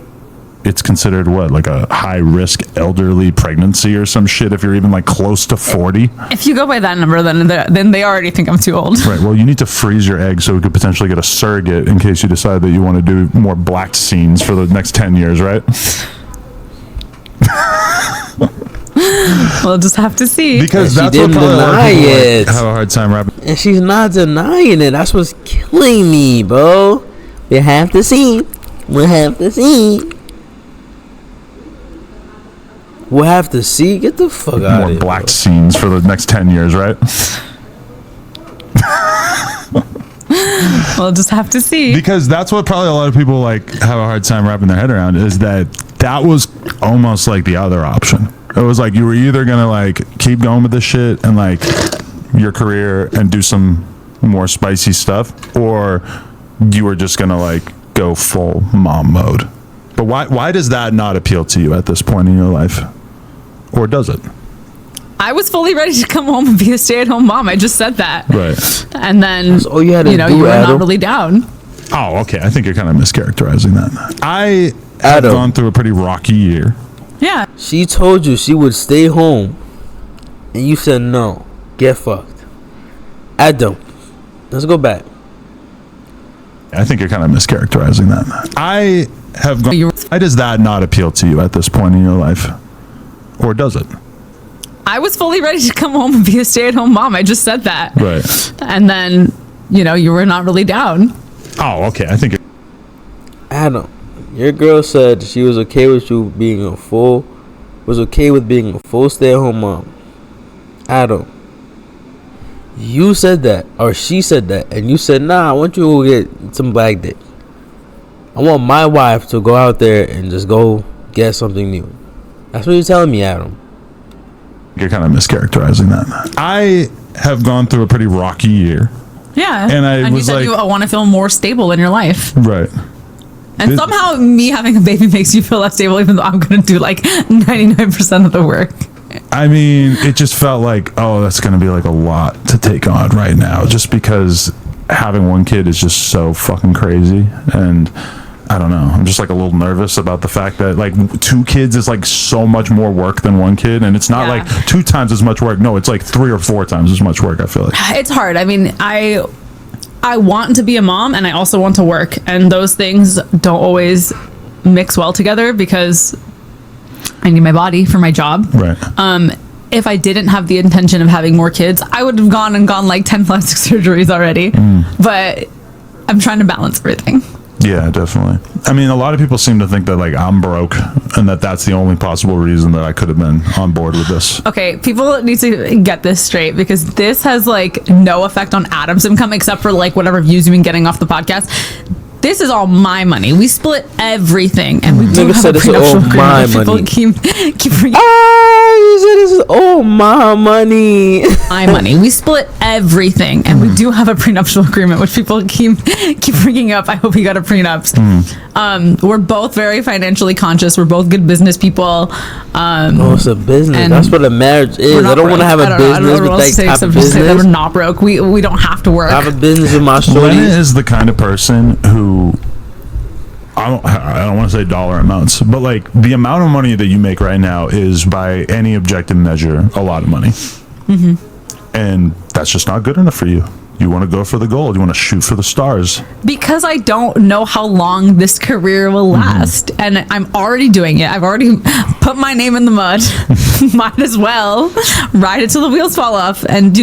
it's considered like a high risk elderly pregnancy or some shit if you're even like close to 40. If you go by that number, then they already think I'm too old. Right. Well, you need to freeze your egg so we could potentially get a surrogate in case you decide that you want to do more black scenes for the next 10 years, right? We'll just have to see. Because And she that's what didn't probably a lot of deny people, like, it. have a hard time wrapping. And she's not denying it. That's what's killing me, bro. We have to see. We'll have to see. We'll have to see. Get the fuck out More of here. black scenes for the next 10 years, right? We'll just have to see. Because that's what probably a lot of people like have a hard time wrapping their head around, is that was almost like the other option. It was like you were either gonna like keep going with this shit and like your career and do some more spicy stuff, or you were just gonna like go full mom mode. But why does that not appeal to you at this point in your life? Or does it? I was fully ready to come home and be a stay-at-home mom. I just said that. Right. And then, That's all you had to do, you were Adam. not really down. Oh, okay. I think you're kind of mischaracterizing that. I have Adam. gone through a pretty rocky year. Yeah. She told you she would stay home, and you said no. Get fucked. Adam, let's go back. I think you're kind of mischaracterizing that. I have gone. Why does that not appeal to you at this point in your life? Or does it? I was fully ready to come home and be a stay-at-home mom. I just said that. Right. And then, you were not really down. Oh, okay. I think. Adam, your girl said she was okay with you being was okay with being a full stay-at-home mom. Adam, you said that, or she said that, and you said, nah, I want you to go get some black dick. I want my wife to go out there and just go get something new. That's what you're telling me, Adam. You're kind of mischaracterizing that. I have gone through a pretty rocky year. Yeah. And you was said like- you want to feel more stable in your life. Right. And somehow me having a baby makes you feel less stable, even though I'm going to do like 99% of the work. I mean, it just felt like, oh, that's going to be like a lot to take on right now, just because having one kid is just so fucking crazy. And I don't know, I'm just like a little nervous about the fact that like 2 kids is like so much more work than 1 kid. And it's not Yeah. like 2 times as much work. No, it's like 3 or 4 times as much work, I feel like. It's hard. I mean, I want to be a mom and I also want to work. And those things don't always mix well together because I need my body for my job. Right. If I didn't have the intention of having more kids, I would have gone like 10 plastic surgeries already. But I'm trying to balance everything. Yeah, definitely. I mean, a lot of people seem to think that like I'm broke and that's the only possible reason that I could have been on board with this. Okay, people need to get this straight because this has like no effect on Adam's income except for like whatever views you've been getting off the podcast. This is all my money. We split everything, and we do Nigga have said a this is all prenuptial agreement. my People money. keep forgetting You said this is all my money. my money. We split everything, and we do have a prenuptial agreement, which people keep bringing up. I hope we got a prenup. We're both very financially conscious. We're both good business people. Oh, it's a business. And That's what a marriage is. We're not I don't want to broke. have a I don't know business what with else to say that type except of just say that we're business. not broke. We don't have to work. I have a business with my Glenna shorties. is the kind of person who I don't want to say dollar amounts, but like the amount of money that you make right now is by any objective measure a lot of money. And that's just not good enough for you. You want to go for the gold. You want to shoot for the stars. Because I don't know how long this career will last. And I'm already doing it. I've already put my name in the mud. Might as well ride it till the wheels fall off and,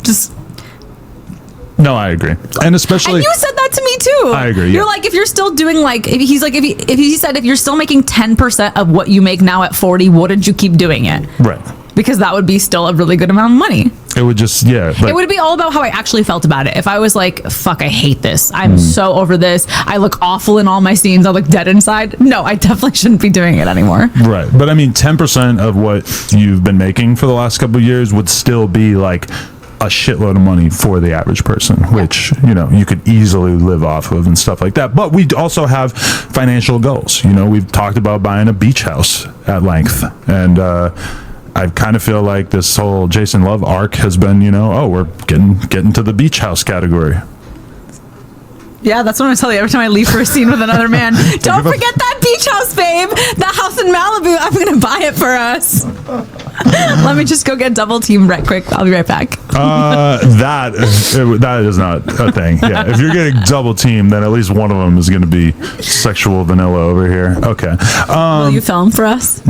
just... No, I agree. And especially... And you said that to me too. I agree, You're yeah. like, if you're still doing like, if he said, if you're still making 10% of what you make now at 40, wouldn't you keep doing it? Right. Because that would be still a really good amount of money. It would just, yeah. Like, It would be all about how I actually felt about it. If I was like, fuck, I hate this. I'm so over this. I look awful in all my scenes. I look dead inside. No, I definitely shouldn't be doing it anymore. right. But I mean, 10% of what you've been making for the last couple of years would still be like a shitload of money for the average person, which, you could easily live off of and stuff like that. But we also have financial goals. We've talked about buying a beach house at length. And, I kind of feel like this whole Jason Love arc has been, we're getting to the beach house category. Yeah, that's what I tell you every time I leave for a scene with another man. Don't forget that beach house, babe. That house in Malibu. I'm going to buy it for us. Let me just go get double teamed right quick. I'll be right back. That is not a thing. Yeah, if you're getting double teamed, then at least one of them is going to be sexual vanilla over here. Okay. Will you film for us?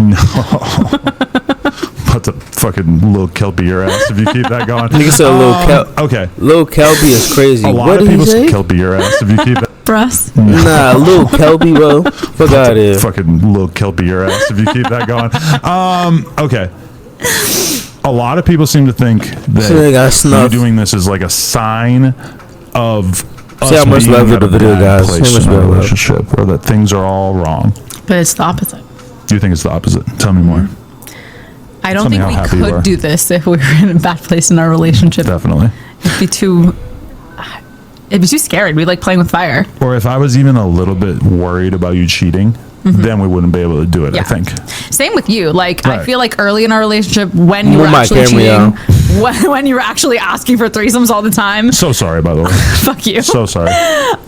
About to fucking little kelpie your ass if you keep that going. Nigga said Okay. Lil Kelpie is crazy. A lot What of did he people say? say kelpie your ass if you keep that. For us? Nah, Lil Kelpie, bro. Fuck out of here. Fucking little kelpie your ass if you keep that going. Okay. A lot of people seem to think Shit, I got that you snuffed. doing this is like a sign of us See how much being love at the a video, bad guys. place See how much in our love. relationship, or that things are all wrong. But it's the opposite. You think it's the opposite? Tell me more. I don't Tell me think how we happy you are. could do this if we were in a bad place in our relationship. Definitely. It'd be too scary. We'd like playing with fire. Or if I was even a little bit worried about you cheating, then we wouldn't be able to do it, I Yeah. think. Same with you. Like, I Right. feel like early in our relationship, when you Move were my actually camera, cheating, when you were actually asking for threesomes all the time, So sorry, by the way. fuck you. So sorry.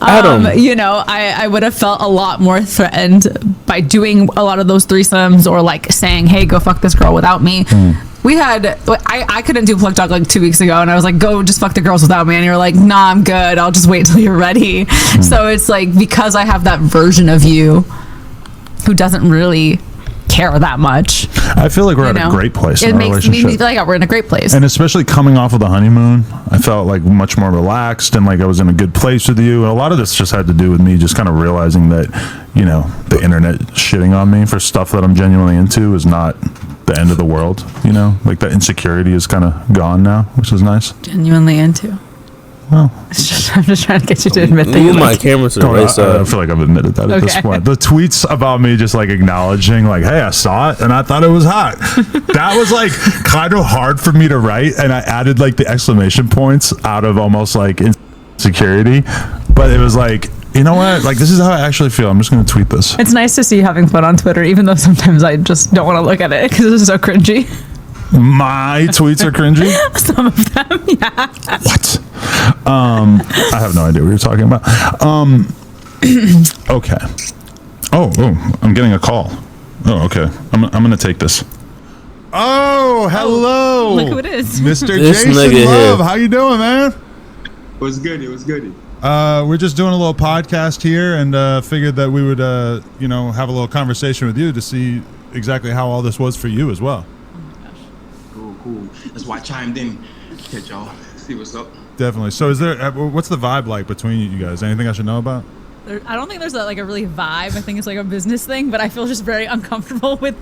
Adam, You know, I would have felt a lot more threatened by doing a lot of those threesomes or like saying, hey, go fuck this girl without me. We had, I couldn't do Plug Talk like 2 weeks ago, and I was like, go just fuck the girls without me. And you were like, nah, I'm good. I'll just wait till you're ready. So it's like, because I have that version of you who doesn't really care that much. I feel like we're You at know? a great place in It our makes me relationship. feel like we're in a great place. And especially coming off of the honeymoon, I felt like much more relaxed and like I was in a good place with you. And a lot of this just had to do with me just kind of realizing that, you know, the internet shitting on me for stuff that I'm genuinely into is not the end of the world, you know? Like that insecurity is kind of gone now, which is nice. Genuinely into. Well, I'm just trying to get you to admit that you move my like. camera to the right I side. feel like I've admitted that at this Okay. point. The tweets about me just like acknowledging, like, hey, I saw it and I thought it was hot. That was like kind of hard for me to write. And I added like the exclamation points out of almost like insecurity. But it was like, you know what? Like, this is how I actually feel. I'm just going to tweet this. It's nice to see you having fun on Twitter, even though sometimes I just don't want to look at it because it's so cringy. My tweets are cringy. Some of them, yeah. What? I have no idea what you're talking about. Okay. Oh, I'm getting a call. Oh, okay. I'm gonna take this. Oh, hello. Look who it is. Mr. This Jason nigga Love. here. How you doing, man? It was good. It was good. We're just doing a little podcast here, and figured that we would, have a little conversation with you to see exactly how all this was for you as well. Cool. That's why I chimed in. Catch y'all. See what's up. Definitely. So, is there? What's the vibe like between you guys? Anything I should know about? I don't think there's a really vibe. I think it's like a business thing, but I feel just very uncomfortable with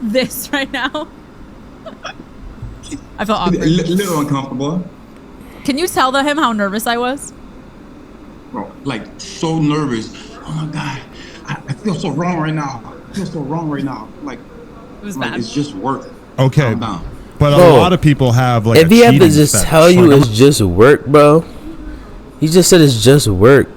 this right now. I feel A awkward. little uncomfortable. Can you tell him how nervous I was? Bro, like so nervous. Oh my God. I feel so wrong right now. Like, It was like bad. it's just work. Okay. Calm down. But Bro, a lot of people have like. If a he had to cheating just fetish. tell you Like, it's just work, bro. He just said it's just work.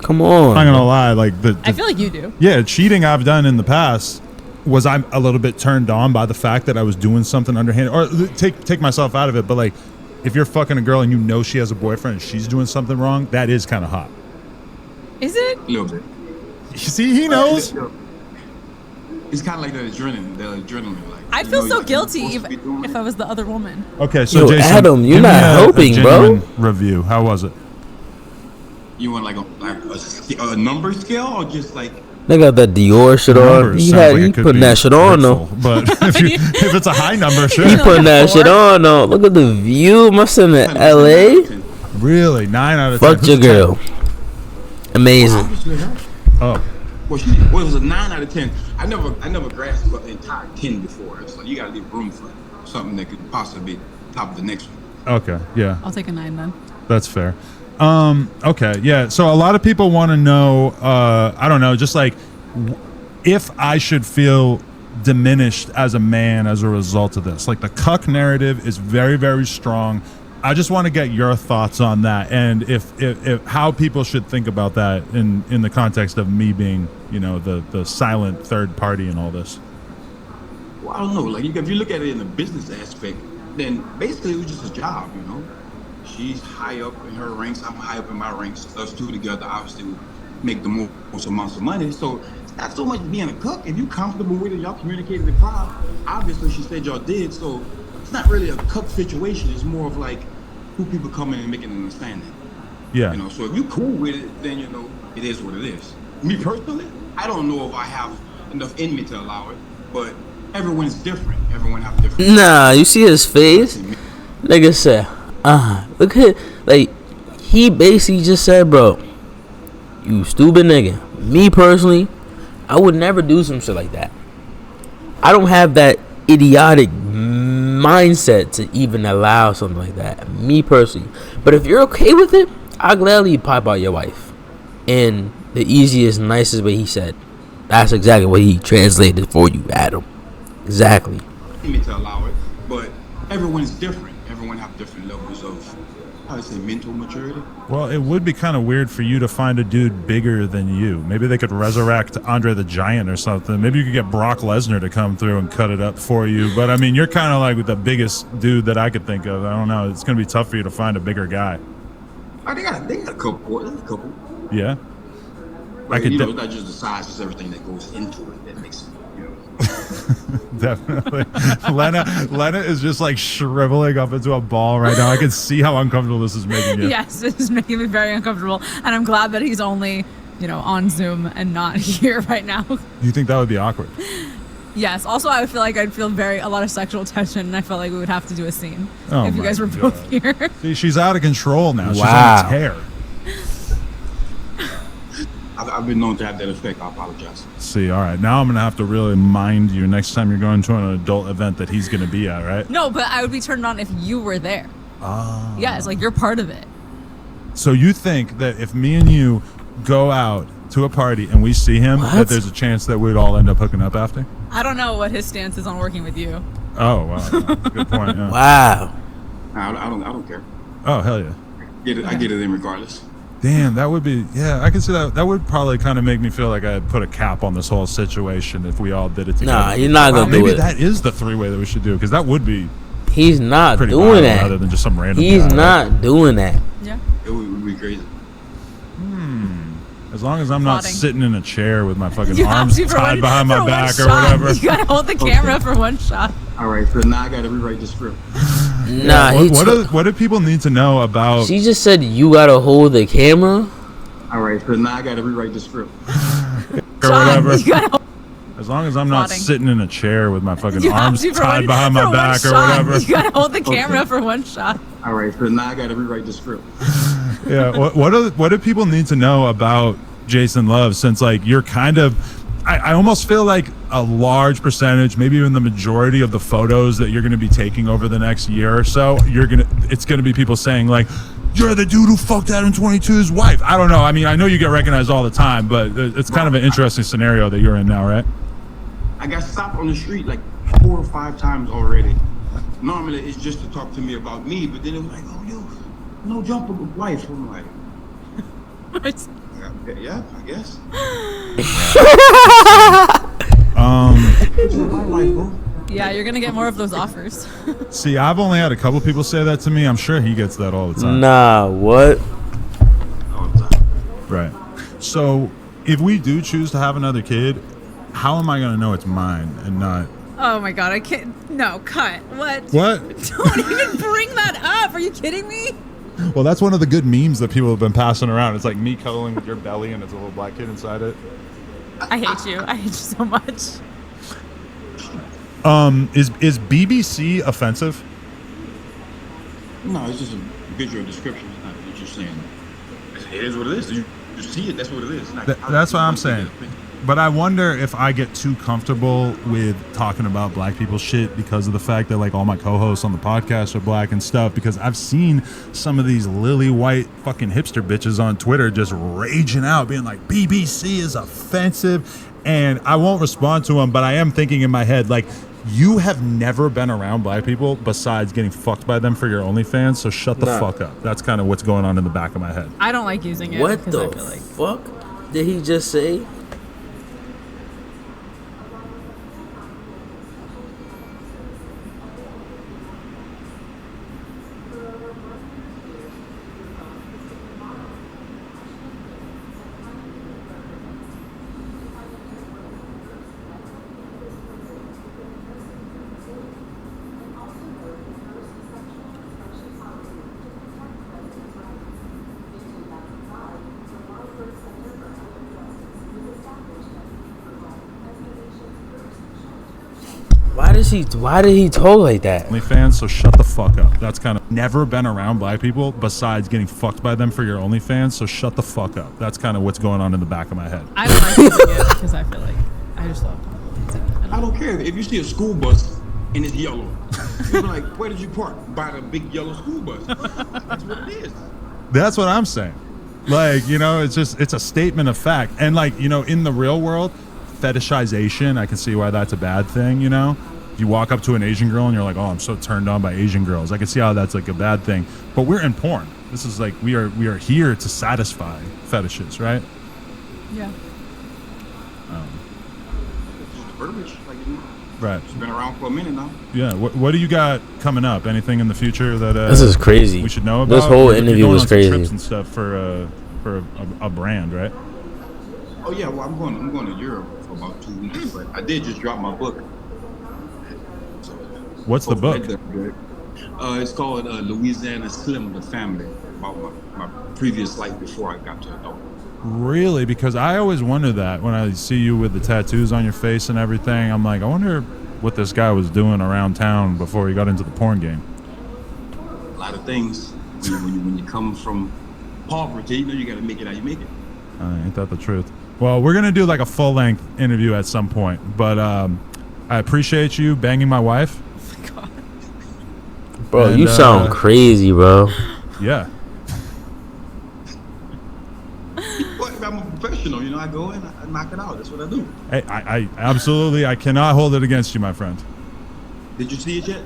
Come on. I'm not gonna lie, like I feel like you do. yeah, cheating I've done in the past was I'm a little bit turned on by the fact that I was doing something underhand, or take myself out of it. But like, if you're fucking a girl and you know she has a boyfriend and she's doing something wrong, that is kind of hot. Is it? A little bit. You see, he knows. It's kind of like the adrenaline. Like, I'd you feel know, so you're guilty supposed to be doing if it. I was the other woman. Okay, so Yo, Jason, Adam, you're give me not helping, bro. genuine Review. How was it? You want like a number scale or just like They got that Dior shit on. Numbers He sounds had like he it could putting be that shit on though. hurtful, but if it's a high number, He sure. putting that Four? shit on though. Look at the view. Must in L.A. Really, 9 out of 10. Fuck your Who's a 10? girl. Amazing. Oh, Well, it was a 9 out of 10. I never grasped the entire 10 before. So you gotta leave room for something that could possibly be top of the next one. okay, yeah. I'll take a 9 then. That's fair. Okay, yeah. So a lot of people want to know, I don't know, just like if I should feel diminished as a man as a result of this. Like the cuck narrative is very, very strong. I just want to get your thoughts on that, and if how people should think about that in the context of me being, the silent third party in all this. Well, I don't know. Like, if you look at it in the business aspect, then basically it was just a job, you know? She's high up in her ranks. I'm high up in my ranks. Us two together obviously would make the most amounts of money. So it's not so much being a cook. If you're comfortable with it, y'all communicated the crowd. Obviously, she said y'all did. So it's not really a cook situation. It's more of like who people come in and make an understanding. Yeah. You know, so if you cool with it, then, it is what it is. Me personally, I don't know if I have enough in me to allow it, but everyone's different. Everyone have different. Nah, you see his face? Nigga said, look at, like, he basically just said, bro, you stupid nigga. Me personally, I would never do some shit like that. I don't have that idiotic mindset to even allow something like that. Me personally. But if you're okay with it, I gladly pipe out your wife. In the easiest, nicest way he said. That's exactly what he translated for you, Adam. Exactly. Me to allow it, but everyone is different. Everyone have different levels of, how to say, mental maturity. Well, it would be kind of weird for you to find a dude bigger than you. Maybe they could resurrect Andre the Giant or something. Maybe you could get Brock Lesnar to come through and cut it up for you. But I mean, you're kind of like the biggest dude that I could think of. I don't know. It's going to be tough for you to find a bigger guy. Oh, they got a couple. There's a couple. Yeah. But, it's not just the size, it's everything that goes into it that makes it, Definitely. Lena is just like shriveling up into a ball right now. I can see how uncomfortable this is making you. Yes, this is making me very uncomfortable. And I'm glad that he's only, on Zoom and not here right now. You think that would be awkward? Yes. Also, I feel like I'd feel a lot of sexual tension, and I felt like we would have to do a scene if you guys were both here. See, she's out of control now. Wow. She's on a tear. I've been known to have that effect. I apologize. See, all right. Now I'm going to have to really mind you next time you're going to an adult event that he's going to be at, right? No, but I would be turned on if you were there. Oh. Yeah, it's like you're part of it. So you think that if me and you go out to a party and we see him, that there's a chance that we'd all end up hooking up after? I don't know what his stance is on working with you. Oh, wow. Good point. Yeah. Wow. I don't care. Oh, hell yeah. I get it in regardless. Damn, that would be, yeah, I can see that. That would probably kind of make me feel like I put a cap on this whole situation if we all did it together. Nah, you're not going to do it. Maybe that is the three-way that we should do, because that would be He's not pretty doing violent that. rather than just some random He's guy, not right? doing that. Yeah. It would be crazy. As long as I'm not Plotting. sitting in a chair with my fucking You have arms to for tied one- behind for my one back or shot. whatever. You gotta hold the camera for one shot. All right, so now I got to rewrite the script. Nah, What do people need to know about... she just said you gotta hold the camera. All right, so now I got to rewrite the script. or whatever. You gotta hold As long as I'm not Plotting. sitting in a chair with my fucking You have arms to for tied one- behind for my one back or shot. whatever. You gotta hold the camera for one shot. All right, so now I got to rewrite the script. Yeah. What do people need to know about Jason Love? Since like you're kind of, I almost feel like a large percentage, maybe even the majority of the photos that you're going to be taking over the next year or so, it's going to be people saying like, you're the dude who fucked Adam 22's wife. I don't know. I mean, I know you get recognized all the time, but it's kind of an interesting scenario that you're in now, right? I got stopped on the street like 4 or 5 times already. Normally it's just to talk to me about me, but then it was like, oh, yo, no jumper with wife. I'm like, yeah, I guess. It's my life, bro. Yeah, you're gonna get more of those offers. See, I've only had a couple people say that to me. I'm sure he gets that all the time. Nah, what? All the time. Right. So, if we do choose to have another kid, how am I going to know it's mine and not... Oh my god, I can't. No, cut. What? What? Don't even bring that up. Are you kidding me? Well, that's one of the good memes that people have been passing around. It's like me cuddling with your belly and it's a little black kid inside it. I hate you. I hate you so much. Is BBC offensive? No, it's just a visual description. It's not, you're just saying, it is what it is. You see it, that's what it is. Like, That's what I'm saying. But I wonder if I get too comfortable with talking about black people's shit because of the fact that like all my co-hosts on the podcast are black and stuff, because I've seen some of these lily white fucking hipster bitches on Twitter just raging out being like BBC is offensive, and I won't respond to them, but I am thinking in my head like, you have never been around black people besides getting fucked by them for your OnlyFans, so shut the fuck up. That's kind of what's going on in the back of my head. I don't like using it. What because the I feel like fuck did he just say? Why did he talk like that? OnlyFans, so shut the fuck up. That's kind of never been around black people besides getting fucked by them for your OnlyFans, so shut the fuck up. That's kind of what's going on in the back of my head. I don't like using it because I feel like I just love using it. I don't care if you see a school bus and it's yellow. You're like, where did you park? By the big yellow school bus. That's what it is. That's what I'm saying. Like, you know, it's a statement of fact. And like, you know, in the real world, fetishization, I can see why that's a bad thing, you know? You walk up to an Asian girl and you're like, oh, I'm so turned on by Asian girls. I can see how that's like a bad thing. But we're in porn. This is like, we are here to satisfy fetishes, right? Yeah. Just the verbiage, like, you know, Right. it's been around for a minute now. Yeah. What do you got coming up? Anything in the future that This is crazy. we should know about? This whole You're interview going was on some crazy. trips and stuff for a brand, right? Oh yeah, well I'm going to Europe for about 2 weeks, but I did just drop my book. So, What's the book? It's called Louisiana Slim, the Family, about my previous life before I got to adult. Really? Because I always wonder that when I see you with the tattoos on your face and everything. I'm like, I wonder what this guy was doing around town before he got into the porn game. A lot of things. When you come from poverty, you know you got to make it how you make it. Ain't that the truth? Well, we're gonna do like a full-length interview at some point, but I appreciate you banging my wife. Bro, And, you sound crazy, bro. Yeah. Well, I'm a professional, you know. I go in, I knock it out. That's what I do. Hey, I absolutely, I cannot hold it against you, my friend. Did you see it yet?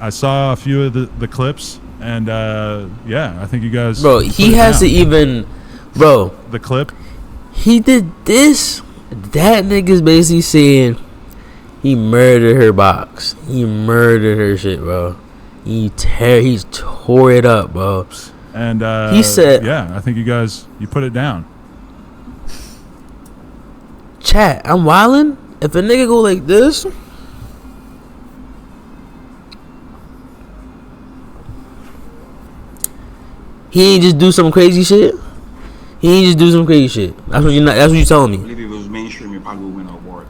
I saw a few of the clips, and yeah, I think you guys. Bro, put he it has to down. even, bro. The clip. He did this. That nigga's basically saying he murdered her box. He murdered her shit, bro. He tore it up, bro. And He said- yeah, I think you put it down. Chat, I'm wildin'. If a nigga go like this, he ain't just do some crazy shit. He ain't just do some crazy shit. That's what you telling I me. believe if it was mainstream, it probably would win an award.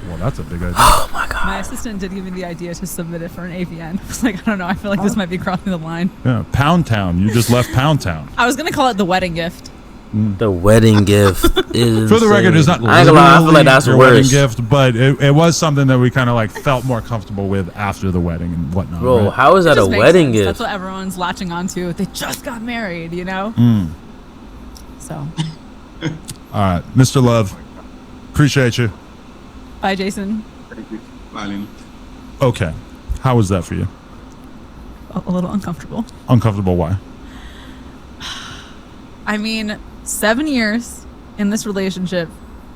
Well, that's a big idea. Oh my god. My assistant did give me the idea to submit it for an AVN. I was like, I don't know. I feel like this might be crossing the line. Yeah, Pound Town. You just left Pound Town. I was gonna call it the wedding gift. The wedding gift is For the record, it's not I ain't gonna lie, I feel like that's your wedding worse. gift, but it was something that we kind of like felt more comfortable with after the wedding and whatnot. Bro, right? how is that a Just makes wedding sense. gift? That's what everyone's latching onto. They just got married, you know. So, All right, Mr. Love, appreciate you. bye, Jason. Thank you. Bye, Lena. Okay, how was that for you? A little uncomfortable. Uncomfortable? Why? I mean, 7 years in this relationship,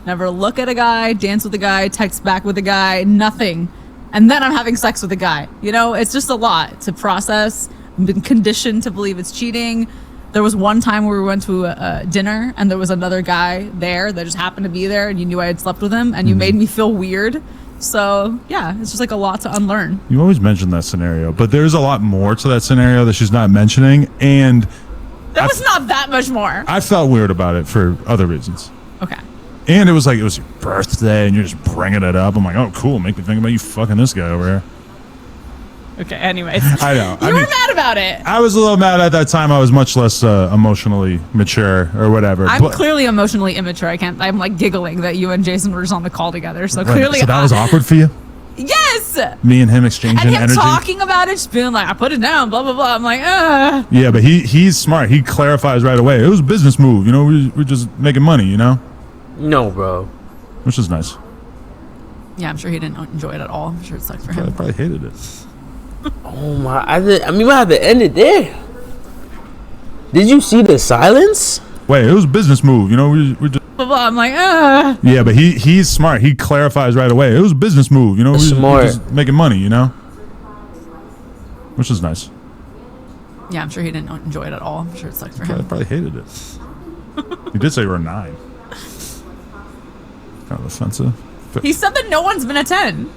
never look at a guy, dance with a guy, text back with a guy, nothing. And then I'm having sex with a guy. You know, it's just a lot to process. I've been conditioned to believe it's cheating. There was one time where we went to a dinner and there was another guy there that just happened to be there and you knew I had slept with him and you made me feel weird. So, yeah, it's just like a lot to unlearn. You always mention that scenario, but there's a lot more to that scenario that she's not mentioning, and There was not that much more. I felt weird about it for other reasons. Okay. And it was like it was your birthday, and you're just bringing it up. I'm like, oh, cool, make me think about you fucking this guy over here. Okay, anyways. I know. You were mad about it. I was a little mad at that time. I was much less emotionally mature or whatever. I'm But- clearly emotionally immature. I'm like giggling that you and Jason were just on the call together. So Right, clearly, so that was awkward for you. Yes. Me and him And exchanging him energy. talking about it, just being like, I put it down, blah blah blah. I'm like, Yeah, but he's smart. He clarifies right away. It was a business move. You know, we're just making money. You know, No, bro. which is nice. Yeah, I'm sure he didn't enjoy it at all. I'm sure it sucked for I him. probably hated it. Oh my! I mean, we had to end it there. Did you see the silence? Wait, it was a business move. You know, we're just. Blah, blah. I'm like, Yeah, but he's smart. He clarifies right away. It was a business move. You know, we're Smart. just making money. You know, which is nice. Yeah, I'm sure he didn't enjoy it at all. I'm sure it sucked for I him. probably hated it. You did say you were a 9. Kind of offensive. He said that no one's been a 10.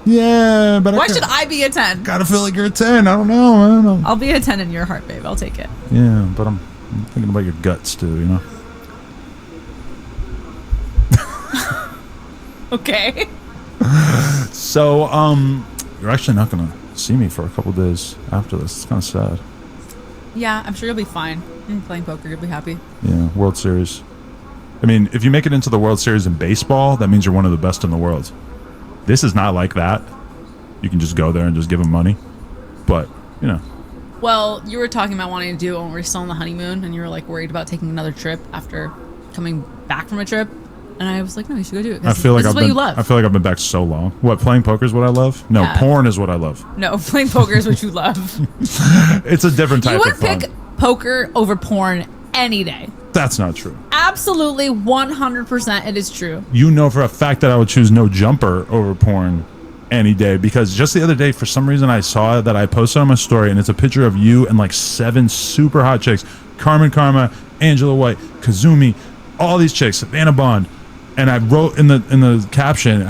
Yeah, but Why should I be a 10? gotta feel like you're a 10. I don't know. I'll be a 10 in your heart, babe. I'll take it. Yeah, but I'm thinking about your guts too. You know. Okay. So, you're actually not gonna see me for a couple days after this. It's kind of sad. Yeah, I'm sure you'll be fine. Playing poker, you'll be happy. Yeah, World Series. I mean, if you make it into the World Series in baseball, that means you're one of the best in the world. This is not like that. You can just go there and just give them money. But, you know, Well, you were talking about wanting to do it when we were still on the honeymoon, and you were like worried about taking another trip after coming back from a trip. And I was like, no, you should go do it. I feel like this is what you love. I feel like I've been back so long. What, playing poker is what I love? No, Yeah. porn is what I love. No, playing poker is what you love. It's a different type You would of fun. pick poker over porn any day. That's not true. Absolutely, 100% it is true. You know for a fact that I would choose no jumper over porn any day, because just the other day, for some reason, I saw that I posted on my story, and it's a picture of you and like 7 super hot chicks: Carmen Karma, Angela White, Kazumi, all these chicks, Savannah Bond. And I wrote in the caption,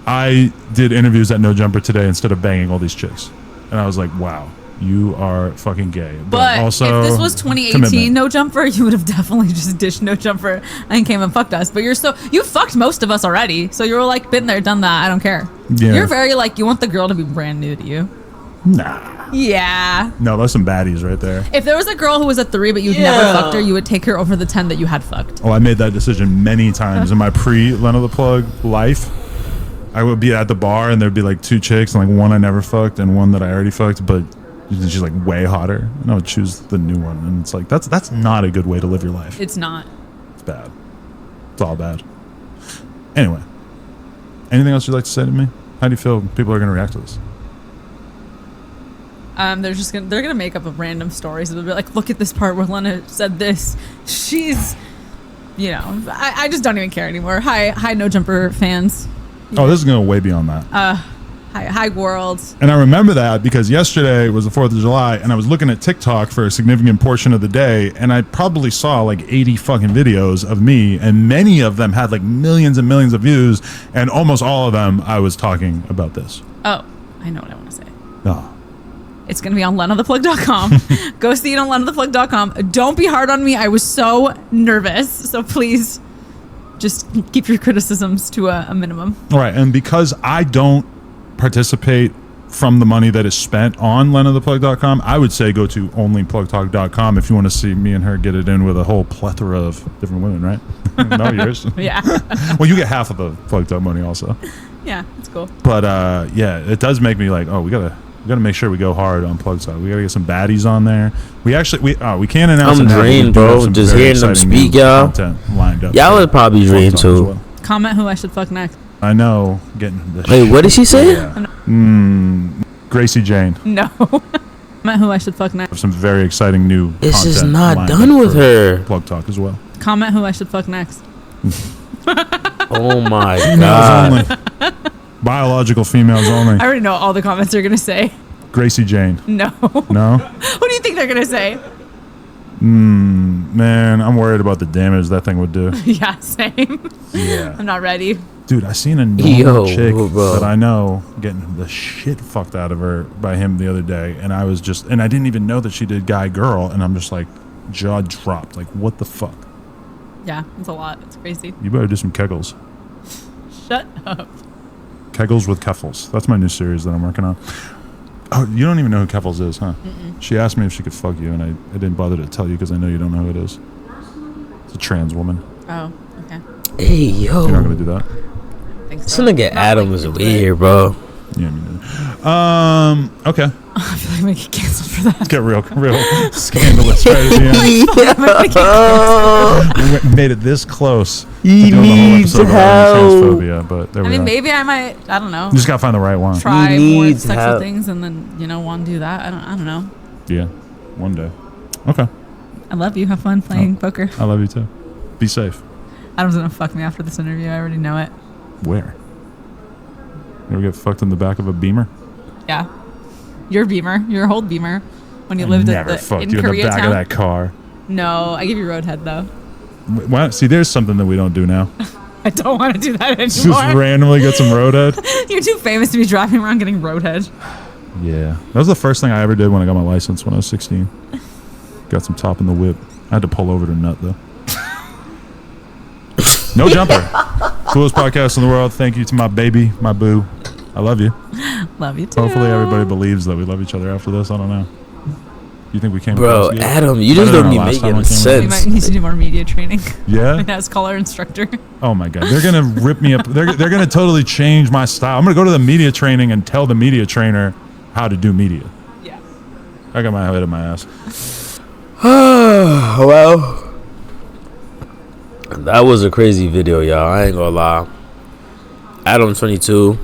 I did interviews at No Jumper today instead of banging all these chicks. And I was like, wow, you are fucking gay. But also, if this was 2018 commitment. No Jumper, you would have definitely just dished No Jumper and came and fucked us. But you fucked most of us already. So you were like, been there, done that. I don't care. Yeah. You're very like, you want the girl to be brand new to you. Nah. Yeah. No, those some baddies right there. If there was a girl who was a 3 but you'd never fucked her, you would take her over the 10 that you had fucked. Oh, I made that decision many times in my pre-Leno the Plug life. I would be at the bar and there'd be like 2 chicks, and like one I never fucked and one that I already fucked, but she's like way hotter. And I would choose the new one, and it's like that's not a good way to live your life. It's not. It's bad. It's all bad. Anyway, anything else you'd like to say to me? How do you feel people are going to react to this? They're gonna make up a random stories. They'll be like, look at this part where Lena said this. She's, I just don't even care anymore. Hi, No Jumper fans. Oh, this is going way beyond that. Hi, world. And I remember that because yesterday was the 4th of July, and I was looking at TikTok for a significant portion of the day, and I probably saw like 80 fucking videos of me, and many of them had like millions and millions of views, and almost all of them I was talking about this. Oh, I know what I want to say. Oh. It's going to be on lenontheplug.com. Go see it on lenontheplug.com. Don't be hard on me. I was so nervous. So please just keep your criticisms to a minimum. All right, and because I don't participate from the money that is spent on lenontheplug.com, I would say go to onlyplugtalk.com if you want to see me and her get it in with a whole plethora of different women, right? No, yours. Yeah. Well, you get half of the Plug Talk money also. Yeah, it's cool. But yeah, it does make me like, oh, we gotta make sure we go hard on Plug Talk. We gotta get some baddies on there. We can't announce. I'm it now, but we drained, do have bro. some Just very hearing them exciting new speak, y'all. content lined up. Y'all for would probably Plug drain Talk as too. well. Comment who I should fuck next. I know, getting the Wait, what did she say? Yeah. Gracie Jane. No. Comment who I should fuck next. Some very exciting new This is content not lined done up with for her. Plug Talk as well. Comment who I should fuck next. Oh my Females god. only. Biological females only. I already know what all the comments are going to say. Gracie Jane. No. No? What do you think they're going to say? Man, I'm worried about the damage that thing would do. Yeah, same. Yeah. I'm not ready. Dude, I seen a Yo, chick bro. that I know getting the shit fucked out of her by him the other day, and I didn't even know that she did guy girl, and I'm just like jaw dropped, like what the fuck? Yeah, it's a lot. It's crazy. You better do some kegels. Shut up. Kegels with Keffels. That's my new series that I'm working on. Oh, you don't even know who Keffels is, huh? She asked me if she could fuck you, and I didn't bother to tell you because I know you don't know who it is. It's a trans woman. Oh, okay. Hey, yo. You're not gonna do that. Think This so. nigga Not Adam like is into it. weird, bro. Yeah, me neither. Okay. I feel like we get canceled for that. Let's get real scandalous right at the end. We made it this close. He to doing the whole needs episode about help. transphobia, but there I we mean, are. maybe I might, I don't know, You just gotta find the right one. try He more needs sexual help. things and then, want to do that. I don't know. Yeah, one day. Okay, I love you. Have fun playing poker. I love you too. Be safe. Adam's going to fuck me after this interview. I already know it. Where? You ever get fucked in the back of a Beamer? Yeah. Your Beamer, your whole Beamer, when you I lived never at fucked in you in the Koreatown. back of that car. No, I give you roadhead though. Well, see, there's something that we don't do now. I don't want to do that Just anymore. randomly get some roadhead. You're too famous to be driving around getting roadhead. Yeah, that was the first thing I ever did when I got my license when I was 16. Got some top in the whip. I had to pull over to nut though. No Jumper. Coolest podcast in the world. Thank you to my baby, my boo. I love you. Love you too. Hopefully everybody believes that we love each other after this. I don't know. You think we came Bro, across good? Adam, you just Better don't than be our last time making I came We on? might sense. need to do more media training Yeah? as color instructor. Oh my god. They're gonna rip me up. They're gonna totally change my style. I'm gonna go to the media training and tell the media trainer how to do media. Yeah. I got my head in my ass. Well, that was a crazy video, y'all. I ain't gonna lie. Adam 22,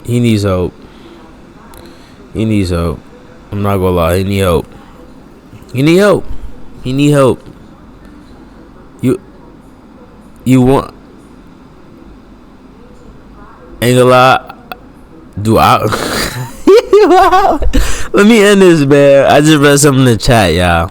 he needs help. He needs help. I'm not gonna lie, he need help. He need help. He need help. You want? Ain't gonna lie. Do I? Let me end this, man. I just read something in the chat, y'all.